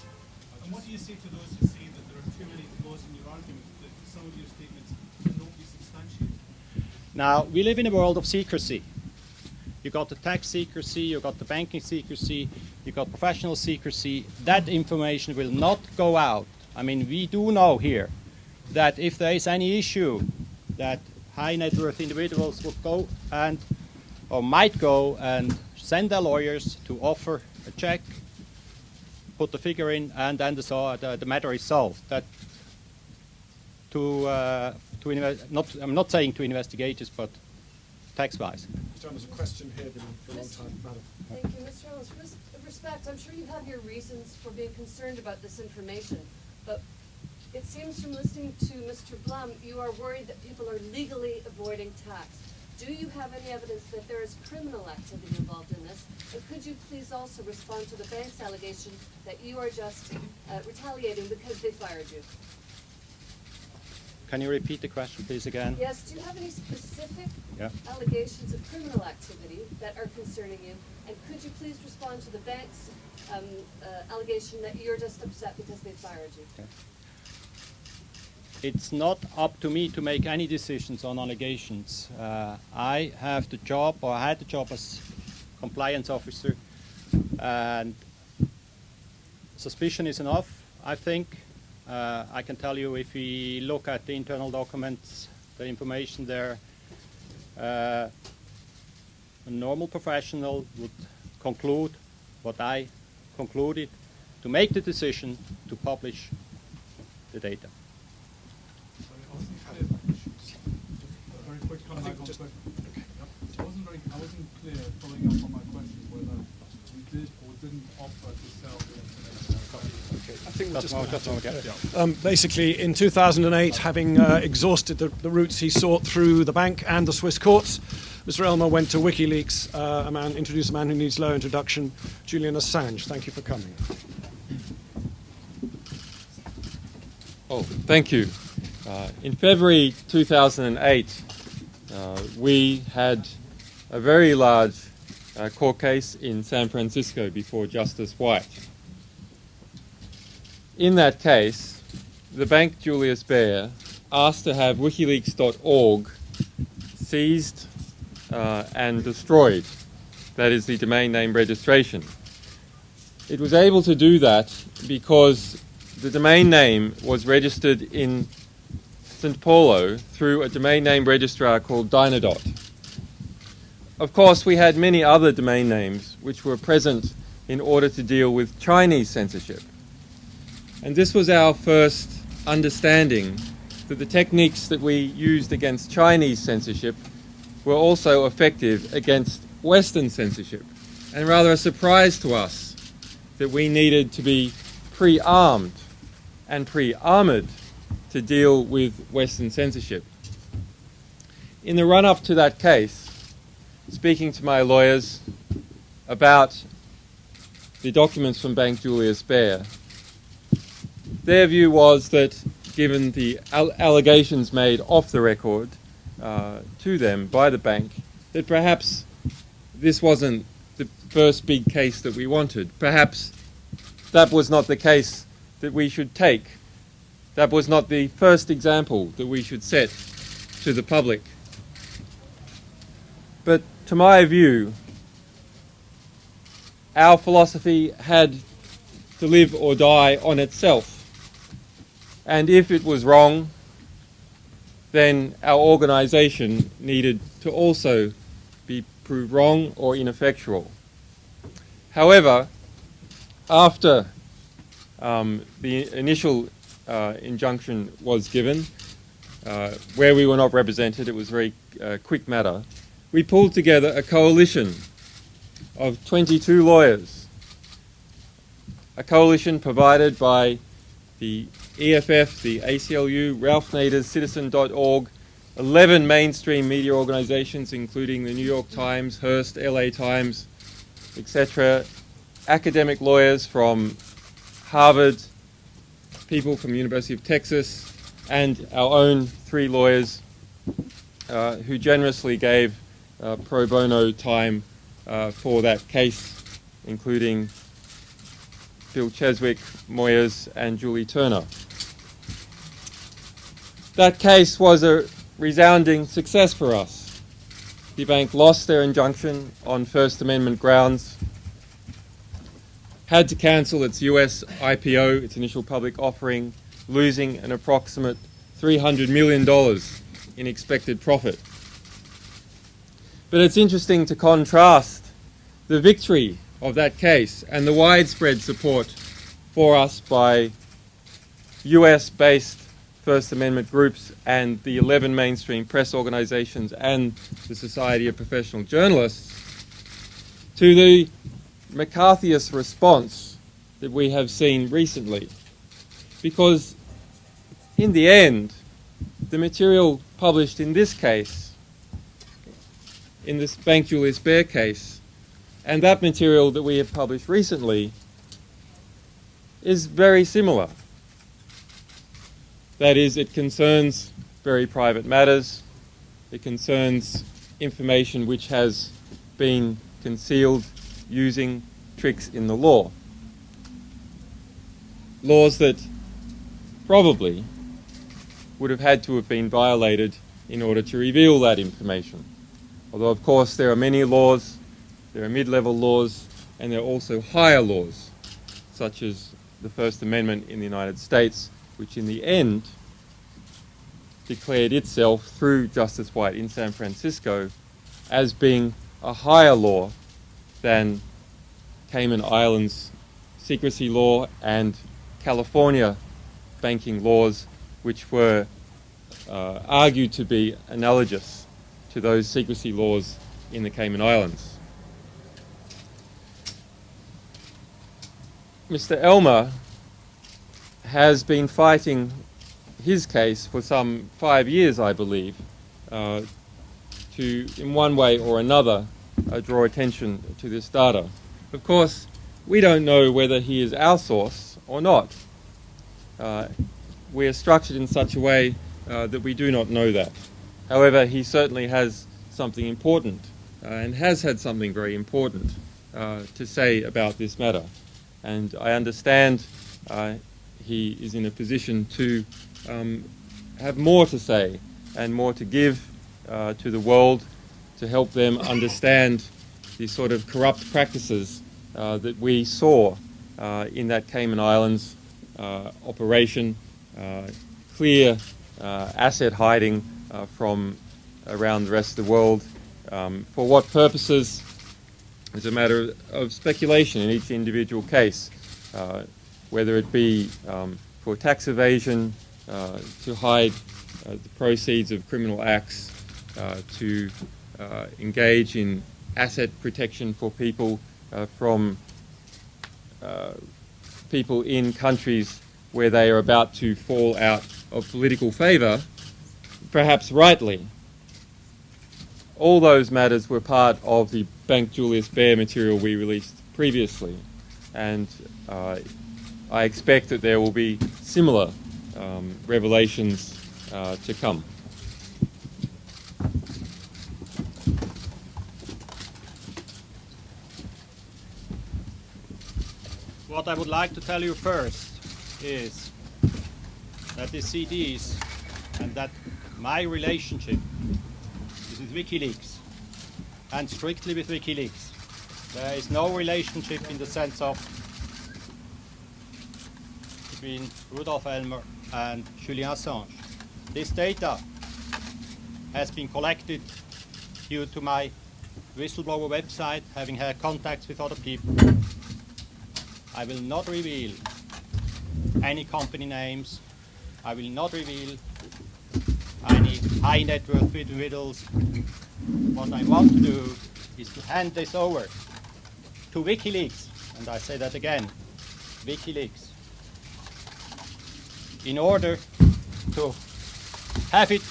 Speaker 15: And what do you say to those who say that there are too many flaws in your argument, that some of your statements cannot be substantiated?
Speaker 3: Now, we live in a world of secrecy. You've got the tax secrecy, you've got the banking secrecy, you've got professional secrecy. That information will not go out. I mean, we do know here that if there is any issue, that high net worth individuals would go and, or might go and send their lawyers to offer a check, put the figure in, and then the matter is solved. That I'm not saying to investigators, but tax-wise.
Speaker 1: There's a question here for a long time, madam.
Speaker 5: Thank you, Mr. Ellis. With respect, I'm sure you have your reasons for being concerned about this information, but it seems from listening to Mr. Blum, you are worried that people are legally avoiding tax. Do you have any evidence that there is criminal activity involved in this? And could you please also respond to the bank's allegation that you are just retaliating because they fired you?
Speaker 3: Can you repeat the question, please, again?
Speaker 5: Yes. Do you have any specific allegations of criminal activity that are concerning you? And could you please respond to the bank's allegation that you're just upset because they fired you?
Speaker 3: Okay. It's not up to me to make any decisions on allegations. I have the job, or I had the job as compliance officer, and suspicion is enough, I think. I can tell you, if we look at the internal documents, the information there, a normal professional would conclude what I concluded, to make the decision to publish the data.
Speaker 11: Very quick comment. I wasn't clear, following up on my question, whether we did or didn't offer to sell the information.
Speaker 1: I think we'll just basically, in 2008, having exhausted the routes he sought through the bank and the Swiss courts, Mr. Elmer went to WikiLeaks, introduced a man who needs no introduction, Julian Assange. Thank you for coming.
Speaker 16: Oh, thank you. In February 2008, we had a very large court case in San Francisco before Justice White. In that case, the bank Julius Baer asked to have wikileaks.org seized and destroyed that is the domain name registration. It was able to do that because the domain name was registered in St. Paulo through a domain name registrar called Dynadot. Of course, we had many other domain names which were present in order to deal with Chinese censorship. And this was our first understanding that the techniques that we used against Chinese censorship were also effective against Western censorship. And rather a surprise to us that we needed to be pre-armed and pre-armoured to deal with Western censorship. In the run-up to that case, speaking to my lawyers about the documents from Bank Julius Baer, their view was that, given the allegations made off the record to them by the bank, that perhaps this wasn't the first big case that we wanted. Perhaps that was not the case that we should take. That was not the first example that we should set to the public. But to my view, our philosophy had to live or die on itself. And if it was wrong, then our organisation needed to also be proved wrong or ineffectual. However, after the initial injunction was given, where we were not represented, it was a very quick matter, we pulled together a coalition of 22 lawyers, a coalition provided by the EFF, the ACLU, Ralph Nader's Citizen.org, 11 mainstream media organizations, including the New York Times, Hearst, LA Times, etc., academic lawyers from Harvard, people from the University of Texas, and our own 3 lawyers who generously gave pro bono time for that case, including Bill Cheswick, Moyers, and Julie Turner. That case was a resounding success for us. The bank lost their injunction on First Amendment grounds, had to cancel its US IPO, its initial public offering, losing an approximate $300 million in expected profit. But it's interesting to contrast the victory of that case and the widespread support for us by US-based First Amendment groups and the 11 mainstream press organizations and the Society of Professional Journalists to the McCarthyist response that we have seen recently. Because in the end, the material published in this case, in this Bank Julius Baer case, and that material that we have published recently is very similar. That is, it concerns very private matters. It concerns information which has been concealed using tricks in the law. Laws that probably would have had to have been violated in order to reveal that information. Although, of course, there are many laws, there are mid-level laws, and there are also higher laws, such as the First Amendment in the United States, which in the end declared itself through Justice White in San Francisco as being a higher law than Cayman Islands secrecy law and California banking laws, which were argued to be analogous to those secrecy laws in the Cayman Islands. Mr. Elmer has been fighting his case for some 5 years, I believe, to, in one way or another, draw attention to this data. Of course, we don't know whether he is our source or not. We are structured in such a way that we do not know that. However, he certainly has something important and has had something very important to say about this matter. And I understand he is in a position to have more to say and more to give to the world to help them understand the sort of corrupt practices that we saw in that Cayman Islands operation, clear asset hiding from around the rest of the world. For what purposes is a matter of speculation in each individual case, whether it be for tax evasion, to hide the proceeds of criminal acts, to engage in asset protection for people from people in countries where they are about to fall out of political favour, perhaps rightly. All those matters were part of the Bank Julius Baer material we released previously, and I expect that there will be similar revelations to come.
Speaker 3: What I would like to tell you first is that the CDs and that my relationship is with Wikileaks, and strictly with Wikileaks. There is no relationship in the sense of between Rudolf Elmer and Julius Assange. This data has been collected due to my whistleblower website, having had contacts with other people. I will not reveal any company names. I will not reveal any high net worth individuals. What I want to do is to hand this over to Wikileaks, and I say that again, Wikileaks, in order to have it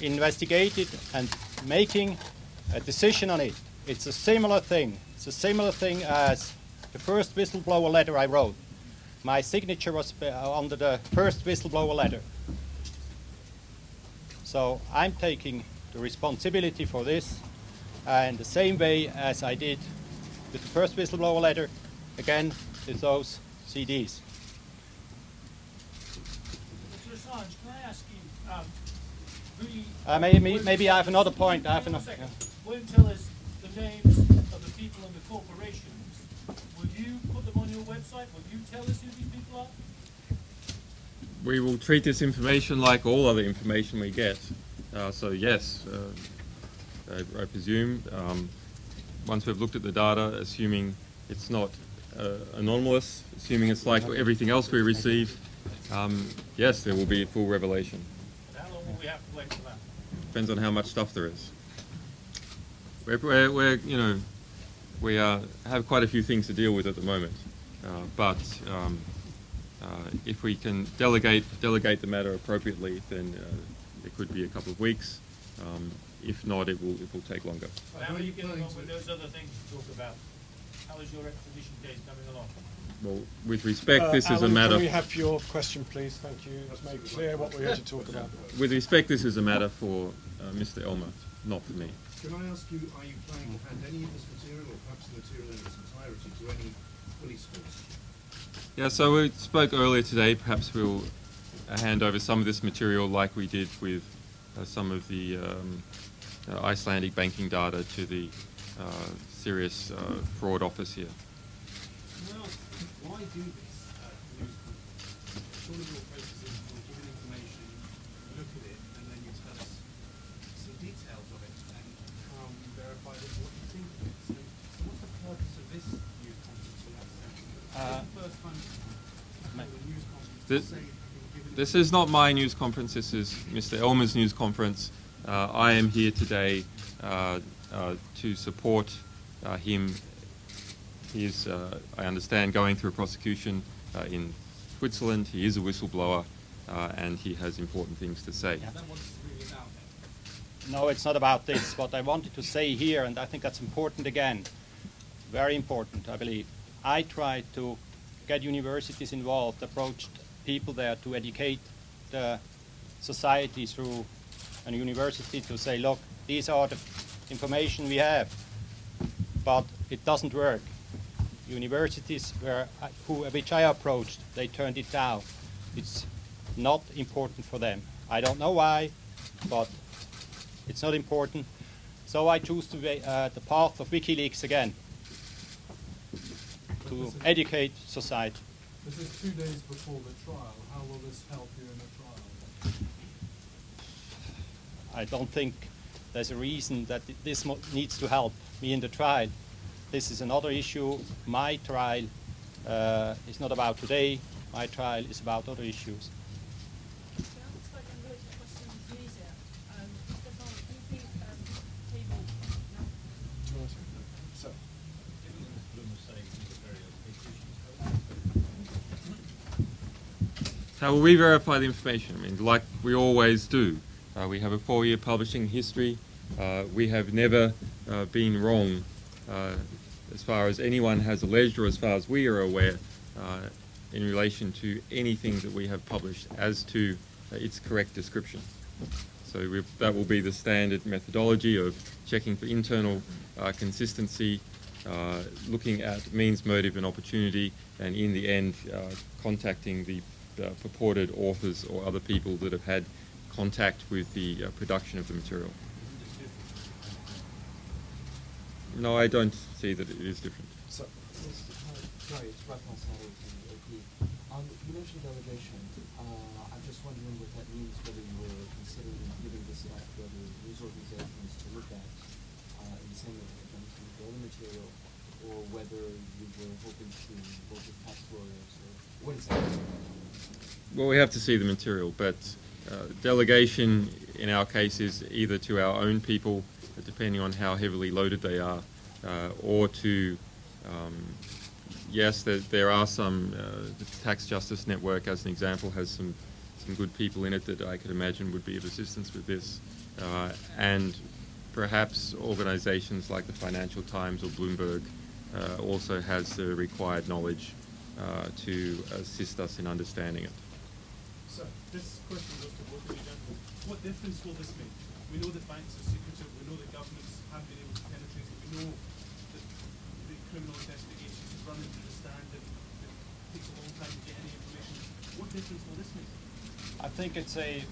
Speaker 3: investigated and making a decision on it. It's a similar thing. It's a similar thing as the first whistleblower letter I wrote. My signature was under the first whistleblower letter. So I'm taking the responsibility for this, and the same way as I did with the first whistleblower letter, again with those CDs.
Speaker 6: Mr. Assange, can I ask you,
Speaker 3: Maybe I have another point. I have another. Yeah.
Speaker 6: Will you tell us the names of the people and the corporations? Will you put them on your website? Will you tell us who these people are?
Speaker 16: We will treat this information like all other information we get. So yes, I presume, once we've looked at the data, assuming it's not anomalous, assuming it's like everything else we receive, yes, there will be a full revelation.
Speaker 6: How long will we have to wait for that?
Speaker 16: Depends on how much stuff there is. We have quite a few things to deal with at the moment, but if we can delegate the matter appropriately, then it could be a couple of weeks. If not, it will take longer.
Speaker 6: So how are you getting on with those other things you talk about? How is your extradition case coming along?
Speaker 16: Well, with respect, this is a
Speaker 1: Alan,
Speaker 16: matter.
Speaker 1: can we have your question, please? Thank you. Let's make clear what we're here to talk about.
Speaker 16: With respect, this is a matter for Mr. Elmer, not for me.
Speaker 13: Can I ask you, are you planning to hand any of this material, or perhaps the material in its entirety, to any police force?
Speaker 16: Yeah, so we spoke earlier today. Perhaps we'll hand over some of this material like we did with some of the Icelandic banking data to the serious fraud office here.
Speaker 14: Can I ask, why do this news conference? Surely your process is you're given information, you look at it, and then you tell us some details of it, and you verify that what you think of it. So what's the purpose of this news conference in that sense? It's the first time a news conference
Speaker 16: This is not my news conference. This is Mr. Elmer's news conference. I am here today to support him. He is, I understand, going through a prosecution in Switzerland. He is a whistleblower, and he has important things to say.
Speaker 14: Is that what it's really about then?
Speaker 3: No, it's not about this. What I wanted to say here, and I think that's important again, very important, I believe. I tried to get universities involved, approached people there to educate the society through a university to say, look, these are the information we have, but it doesn't work. Universities which I approached, they turned it down. It's not important for them. I don't know why, but it's not important. So I choose to be the path of Wikileaks again, to educate society.
Speaker 11: This is 2 days before the trial. How will this help you in the trial?
Speaker 3: I don't think there's a reason that this needs to help me in the trial. This is another issue. My trial is not about today. My trial is about other issues.
Speaker 16: How will we verify the information? I mean, like we always do. We have a 4-year publishing history. We have never been wrong as far as anyone has alleged or as far as we are aware in relation to anything that we have published as to its correct description. So that will be the standard methodology of checking for internal consistency, looking at means, motive and opportunity, and in the end contacting the purported authors or other people that have had contact with the production of the material. No, I don't see that it is different.
Speaker 17: So, sorry, it's Rudolf Elmer from OP. You mentioned delegation. I'm just wondering what that means, whether you were considering giving this out to other news organizations to look at in the same way that they've done with all the material, or whether you were hoping to work with tax lawyers, or what is that?
Speaker 16: Well, we have to see the material, but delegation in our case is either to our own people, depending on how heavily loaded they are, or to, yes, there are some, the Tax Justice Network, as an example, has some good people in it that I could imagine would be of assistance with this, and perhaps organizations like the Financial Times or Bloomberg also has the required knowledge to assist us in understanding it.
Speaker 15: So, this question goes to both of you gentlemen. What difference will this make? We know that banks are secretive, we know that governments have been able to penetrate it, we know that the criminal investigations have run into the stand and it takes a long time to get any information. What difference will this make?
Speaker 3: I think it's a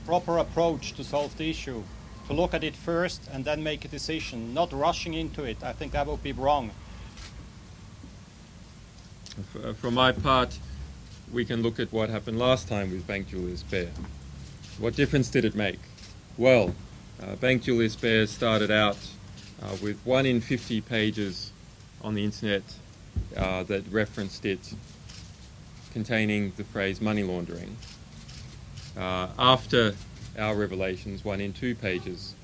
Speaker 3: proper approach to solve the issue, to look at it first and then make a decision, not rushing into it. I think that would be wrong.
Speaker 16: For my part, we can look at what happened last time with Bank Julius Baer. What difference did it make? Well, Bank Julius Baer started out with 1 in 50 pages on the internet that referenced it containing the phrase money laundering. After our revelations, 1 in 2 pages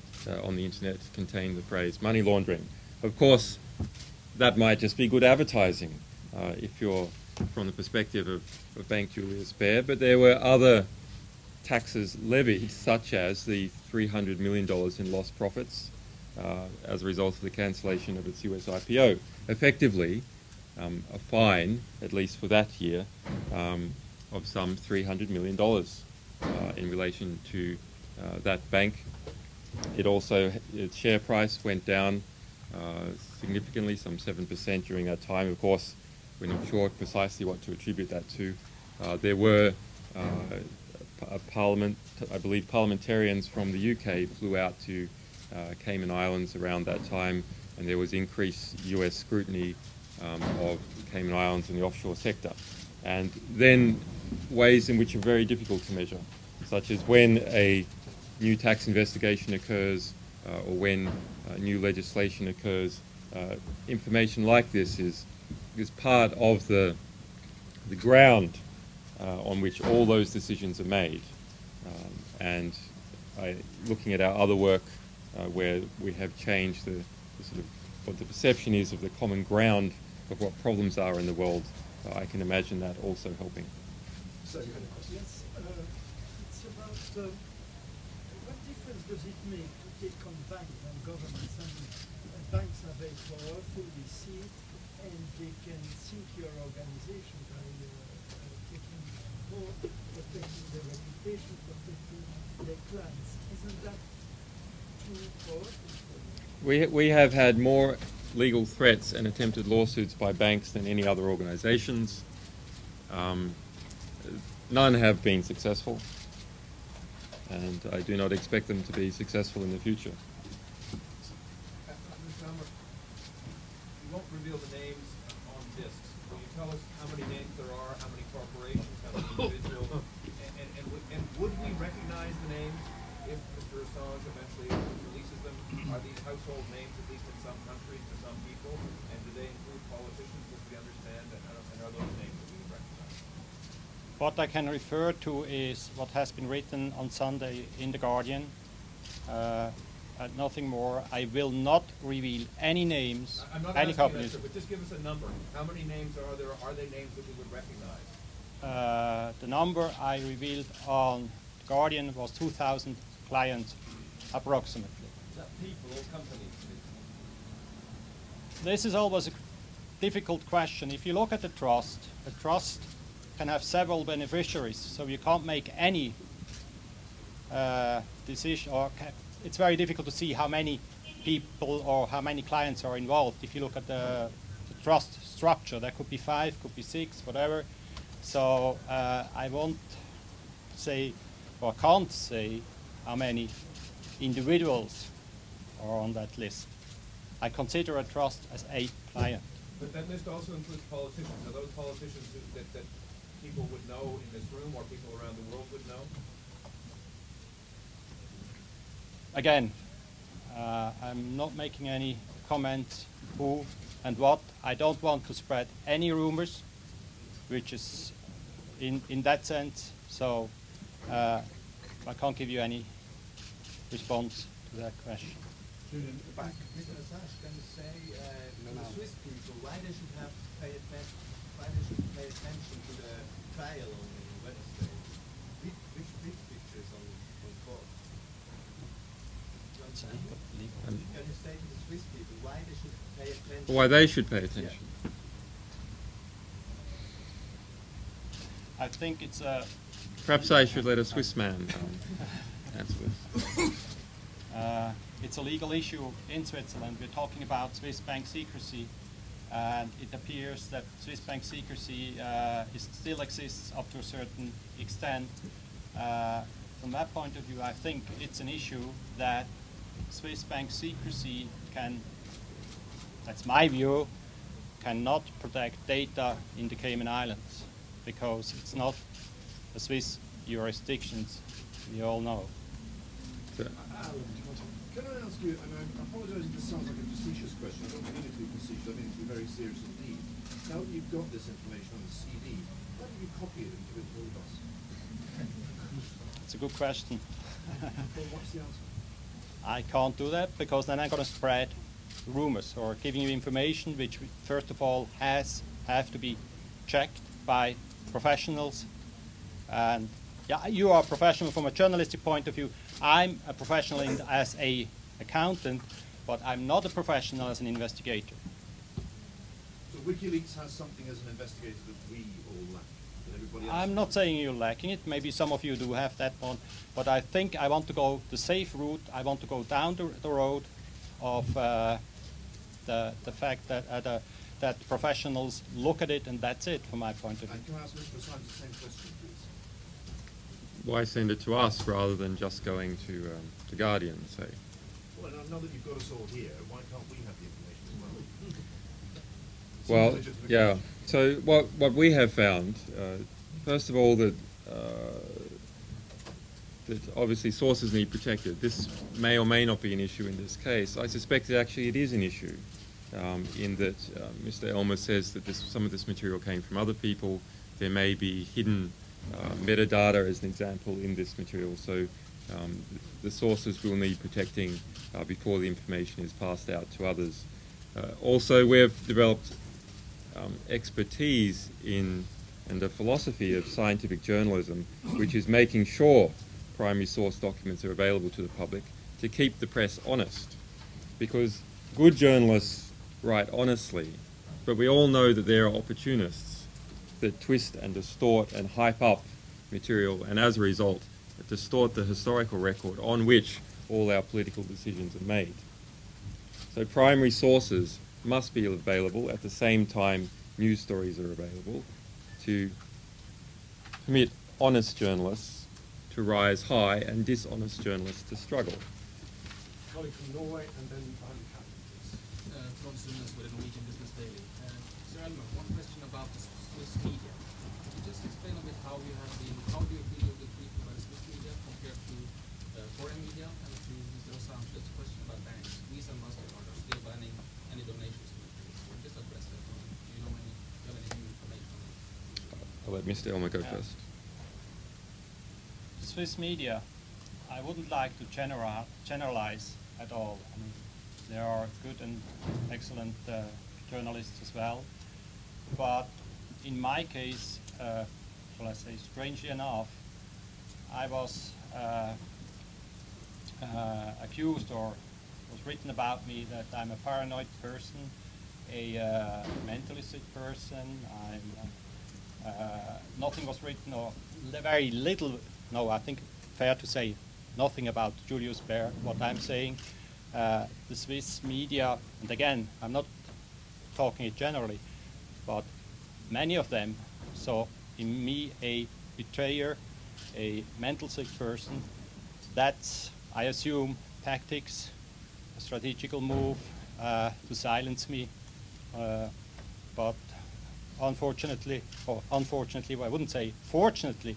Speaker 16: on the internet contained the phrase money laundering. Of course, that might just be good advertising if you're from the perspective of Bank Julius Baer, but there were other taxes levied, such as the $300 million in lost profits as a result of the cancellation of its US IPO. Effectively, a fine, at least for that year, of some $300 million in relation to that bank. It also, its share price went down significantly, some 7% during that time. Of course, we're not sure precisely what to attribute that to. There were I believe parliamentarians from the UK flew out to Cayman Islands around that time, and there was increased US scrutiny of Cayman Islands and the offshore sector. And then ways in which are very difficult to measure, such as when a new tax investigation occurs or when new legislation occurs. Information like this is part of the ground on which all those decisions are made. And looking at our other work where we have changed the sort of what the perception is of the common ground of what problems are in the world, I can imagine that also helping.
Speaker 7: So, yes, it's about what difference does it make to take on banks and governments? I mean, banks are very powerful, we see it, and they can sink your organization by taking more, protecting their reputation, protecting their clients. Isn't that too powerful?
Speaker 16: We have had more legal threats and attempted lawsuits by banks than any other organizations. None have been successful, and I do not expect them to be successful in the future.
Speaker 8: material, the names on discs. Will you tell us how many names there are, how many corporations, how many individuals, and would we recognize the names if Mr. Assange eventually releases them? Are these household names, at least in some countries, to some people? And do they include politicians, as we understand? And are those names that we would recognize?
Speaker 3: What I can refer to is what has been written on Sunday in The Guardian. Nothing more. I will not reveal any names,
Speaker 8: I'm not
Speaker 3: any
Speaker 8: asking
Speaker 3: companies.
Speaker 8: that, sir, but just give us a number. How many names are there? Are they names that we would recognize?
Speaker 3: The number I revealed on The Guardian was 2,000 clients, approximately.
Speaker 8: Is that people or companies?
Speaker 3: This is always a difficult question. If you look at a trust can have several beneficiaries, so you can't make any decision, or it's very difficult to see how many people or how many clients are involved. If you look at the trust structure, there could be 5, could be 6, whatever. So I won't say, or can't say, how many individuals are on that list. I consider a trust as a client.
Speaker 8: But that list also includes politicians. Are those politicians that people would know in this room or people around the world would know?
Speaker 3: Again, I'm not making any comments who and what. I don't want to spread any rumors, which is in that sense. So I can't give you any response to that question.
Speaker 14: Julian, back. Mr. Assange, can you say to the Swiss people why they should have to pay attention? Why they should pay attention to the trial on Wednesday? Which big picture is on court? Can you say to the Swiss people why they should pay attention?
Speaker 16: Why they should pay attention?
Speaker 14: Yeah.
Speaker 3: I think it's a...
Speaker 16: Perhaps I should let a Swiss man answer this.
Speaker 3: It's a legal issue in Switzerland. We're talking about Swiss bank secrecy, and it appears that Swiss bank secrecy still exists up to a certain extent. From that point of view, I think it's an issue that Swiss bank secrecy can, that's my view, cannot protect data in the Cayman Islands because it's not a Swiss jurisdiction, we all know.
Speaker 13: Can I ask you, and I apologise if this sounds like a facetious question, I don't mean it to be facetious, I mean it to be very serious indeed. Now that you've got this information on the CD, why don't you copy it and give it to all of us?
Speaker 3: It's a good question.
Speaker 13: Well, what's the answer?
Speaker 3: I can't do that because then I'm going to spread rumors or giving you information which, first of all, have to be checked by professionals. And yeah, you are a professional from a journalistic point of view. I'm a professional as an accountant, but I'm not a professional as an investigator.
Speaker 13: So Wikileaks has something as an investigator that we all lack, that everybody else
Speaker 3: I'm not saying you're lacking it. Maybe some of you do have that one. But I think I want to go the safe route. I want to go down the road of the fact that that professionals look at it, and that's it from my point of view.
Speaker 13: And can I ask Mr. Assange the same question, please?
Speaker 16: Why send it to us rather than just going to Guardian, say?
Speaker 13: Well, now that you've got us all here, why can't we have the information as
Speaker 16: Well,
Speaker 13: legitimate
Speaker 16: yeah.
Speaker 13: question.
Speaker 16: So what we have found, first of all, that obviously sources need protected. This may or may not be an issue in this case. I suspect that actually it is an issue, in that Mr. Elmer says that some of this material came from other people. There may be hidden metadata, as an example, in this material. So the sources will need protecting before the information is passed out to others. Also, we have developed expertise in and a philosophy of scientific journalism, which is making sure primary source documents are available to the public to keep the press honest. Because good journalists write honestly, but we all know that there are opportunists that twist and distort and hype up material, and as a result distort the historical record on which all our political decisions are made. So primary sources must be available at the same time news stories are available to permit honest journalists to rise high and dishonest journalists to struggle.
Speaker 9: Colleague from Norway and then behind the camera, please.
Speaker 18: Trond with a Norwegian Business Daily. Sir Elmer, one question about the Swiss media. Could you just explain a bit how do you feel you've been treated by the Swiss media compared to foreign media? And to Mr. Assange's question about banks, Visa and MasterCard are still banning any donations to the police. So just address that one. Do you have any new information on that?
Speaker 16: I'll let Mr. Elmer go first.
Speaker 3: The Swiss media, I wouldn't like to generalize at all. I mean, there are good and excellent journalists as well. But in my case, shall I say, strangely enough, I was accused or was written about me that I'm a paranoid person, a mentally sick person. Nothing was written, or very little, no, I think fair to say nothing about Julius Baer, what I'm saying. The Swiss media, and again, I'm not talking it generally, but many of them saw in me a betrayer, a mental sick person. That's, I assume, tactics, a strategical move to silence me. But unfortunately, or unfortunately, well, I wouldn't say fortunately,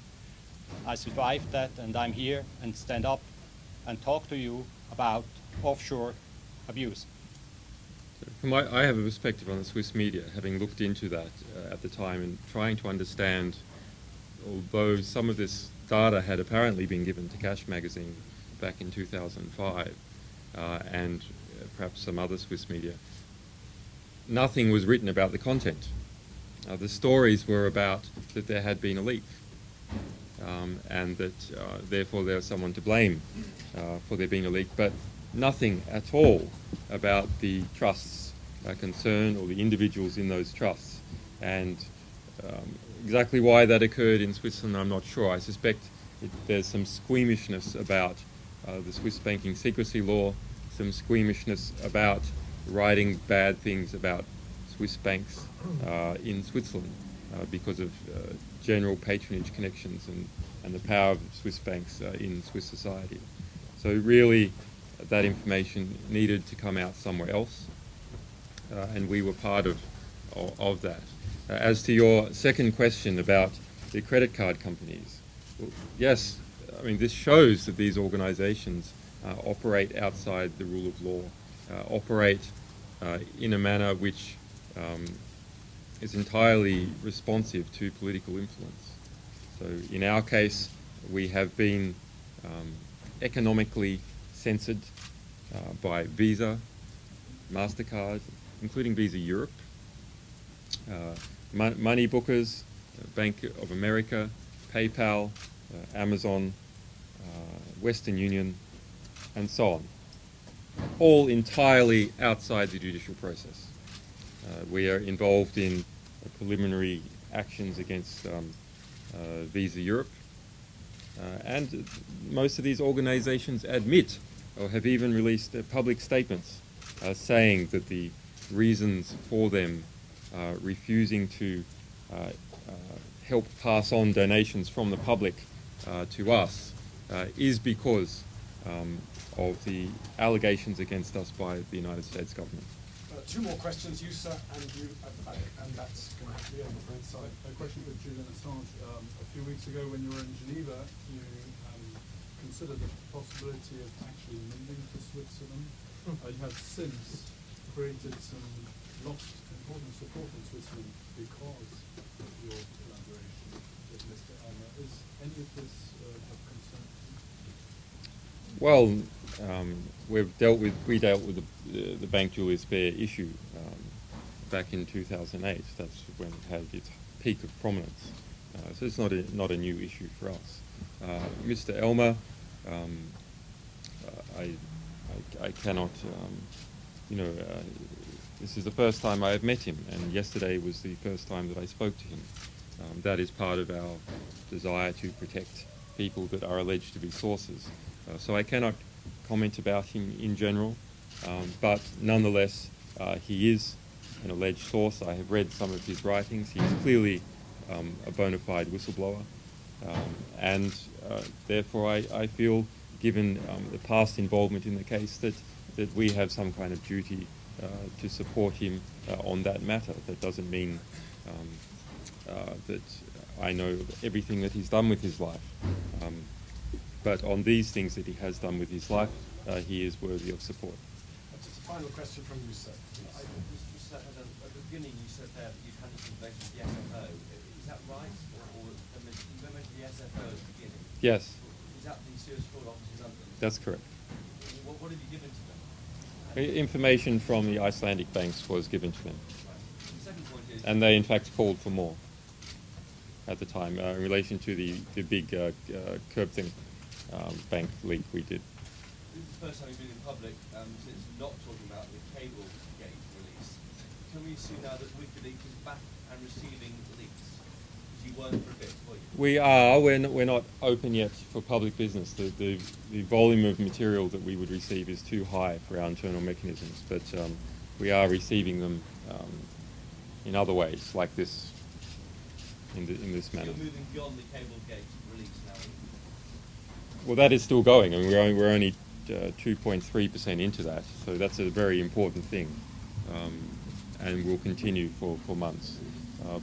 Speaker 3: I survived that, and I'm here and stand up and talk to you about offshore abuse.
Speaker 16: I have a perspective on the Swiss media, having looked into that at the time and trying to understand, although some of this data had apparently been given to Cash magazine back in 2005 and perhaps some other Swiss media, nothing was written about the content. The stories were about that there had been a leak and that therefore there was someone to blame for there being a leak, but nothing at all about the trusts concerned or the individuals in those trusts. And exactly why that occurred in Switzerland, I'm not sure. I suspect there's some squeamishness about the Swiss banking secrecy law, some squeamishness about writing bad things about Swiss banks in Switzerland because of general patronage connections and the power of Swiss banks in Swiss society. So really, that information needed to come out somewhere else, and we were part of that. As to your second question about the credit card companies, well, yes, I mean, this shows that these organizations operate outside the rule of law, operate in a manner which is entirely responsive to political influence. So in our case, we have been economically censored by Visa, MasterCard, including Visa Europe, money bookers, Bank of America, PayPal, Amazon, Western Union, and so on. All entirely outside the judicial process. We are involved in preliminary actions against Visa Europe, and most of these organizations admit or have even released public statements saying that the reasons for them refusing to help pass on donations from the public to us is because of the allegations against us by the United States government.
Speaker 1: Two more questions, you sir, and you at the back, and that's going to have to be over for it. So
Speaker 11: A question for Julian Assange. A few weeks ago when you were in Geneva, you considered the possibility of actually moving to Switzerland. You have since created some lost important support in Switzerland because of your collaboration with Mr. Elmer. Is any of this of concern to you?
Speaker 16: Well, we dealt with the Bank Julius Baer issue back in 2008. That's when it had its peak of prominence. So it's not a new issue for us. Mr. Elmer, I cannot, this is the first time I have met him, and yesterday was the first time that I spoke to him. That is part of our desire to protect people that are alleged to be sources. So I cannot comment about him in general, but nonetheless, he is an alleged source. I have read some of his writings. He's clearly a bona fide whistleblower, and therefore I feel, given the past involvement in the case, that we have some kind of duty to support him on that matter. That doesn't mean that I know everything that he's done with his life. But on these things that he has done with his life, he is worthy of support.
Speaker 19: Just a final question from you, sir.
Speaker 20: At the beginning you said there that you've had this information with the SFO. Is that right? Or you mentioned the SFO at the beginning?
Speaker 16: Yes.
Speaker 20: Is that the Serious Fraud Office in London?
Speaker 16: That's correct.
Speaker 20: What have you given to them?
Speaker 16: Information from the Icelandic banks was given to them.
Speaker 20: Right. The second point is...
Speaker 16: And they in fact called for more at the time in relation to the big Curbthing bank leak we did.
Speaker 20: This is the first time you've been in public since not talking about the cable gate release. Can we assume now that Wikileaks is back and receiving leaks? Because you weren't for a bit, were you?
Speaker 16: We are. We're not open yet for public business. The volume of material that we would receive is too high for our internal mechanisms, but we are receiving them in other ways, like this, in this manner.
Speaker 20: So you're moving beyond the cable gate release now?
Speaker 16: Well, that is still going. I mean, we're only 2.3% into that, so that's a very important thing, and will continue for months.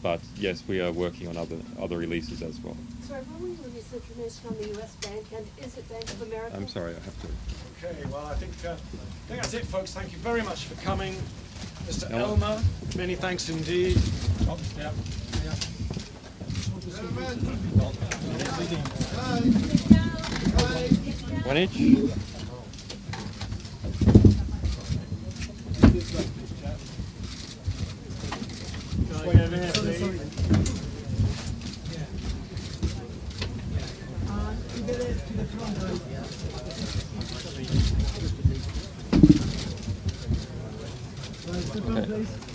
Speaker 16: But yes, we are working on other releases as well.
Speaker 5: Sorry, when will you release information on the U.S. bank, and is it Bank of America?
Speaker 16: I'm sorry, I have to.
Speaker 1: Okay, well, I think that's it, folks. Thank you very much for coming. Mr.
Speaker 16: Elmer.
Speaker 1: Elmer, many thanks indeed. Oh, yeah.
Speaker 16: One each?
Speaker 1: Wait over here, please.
Speaker 16: Okay.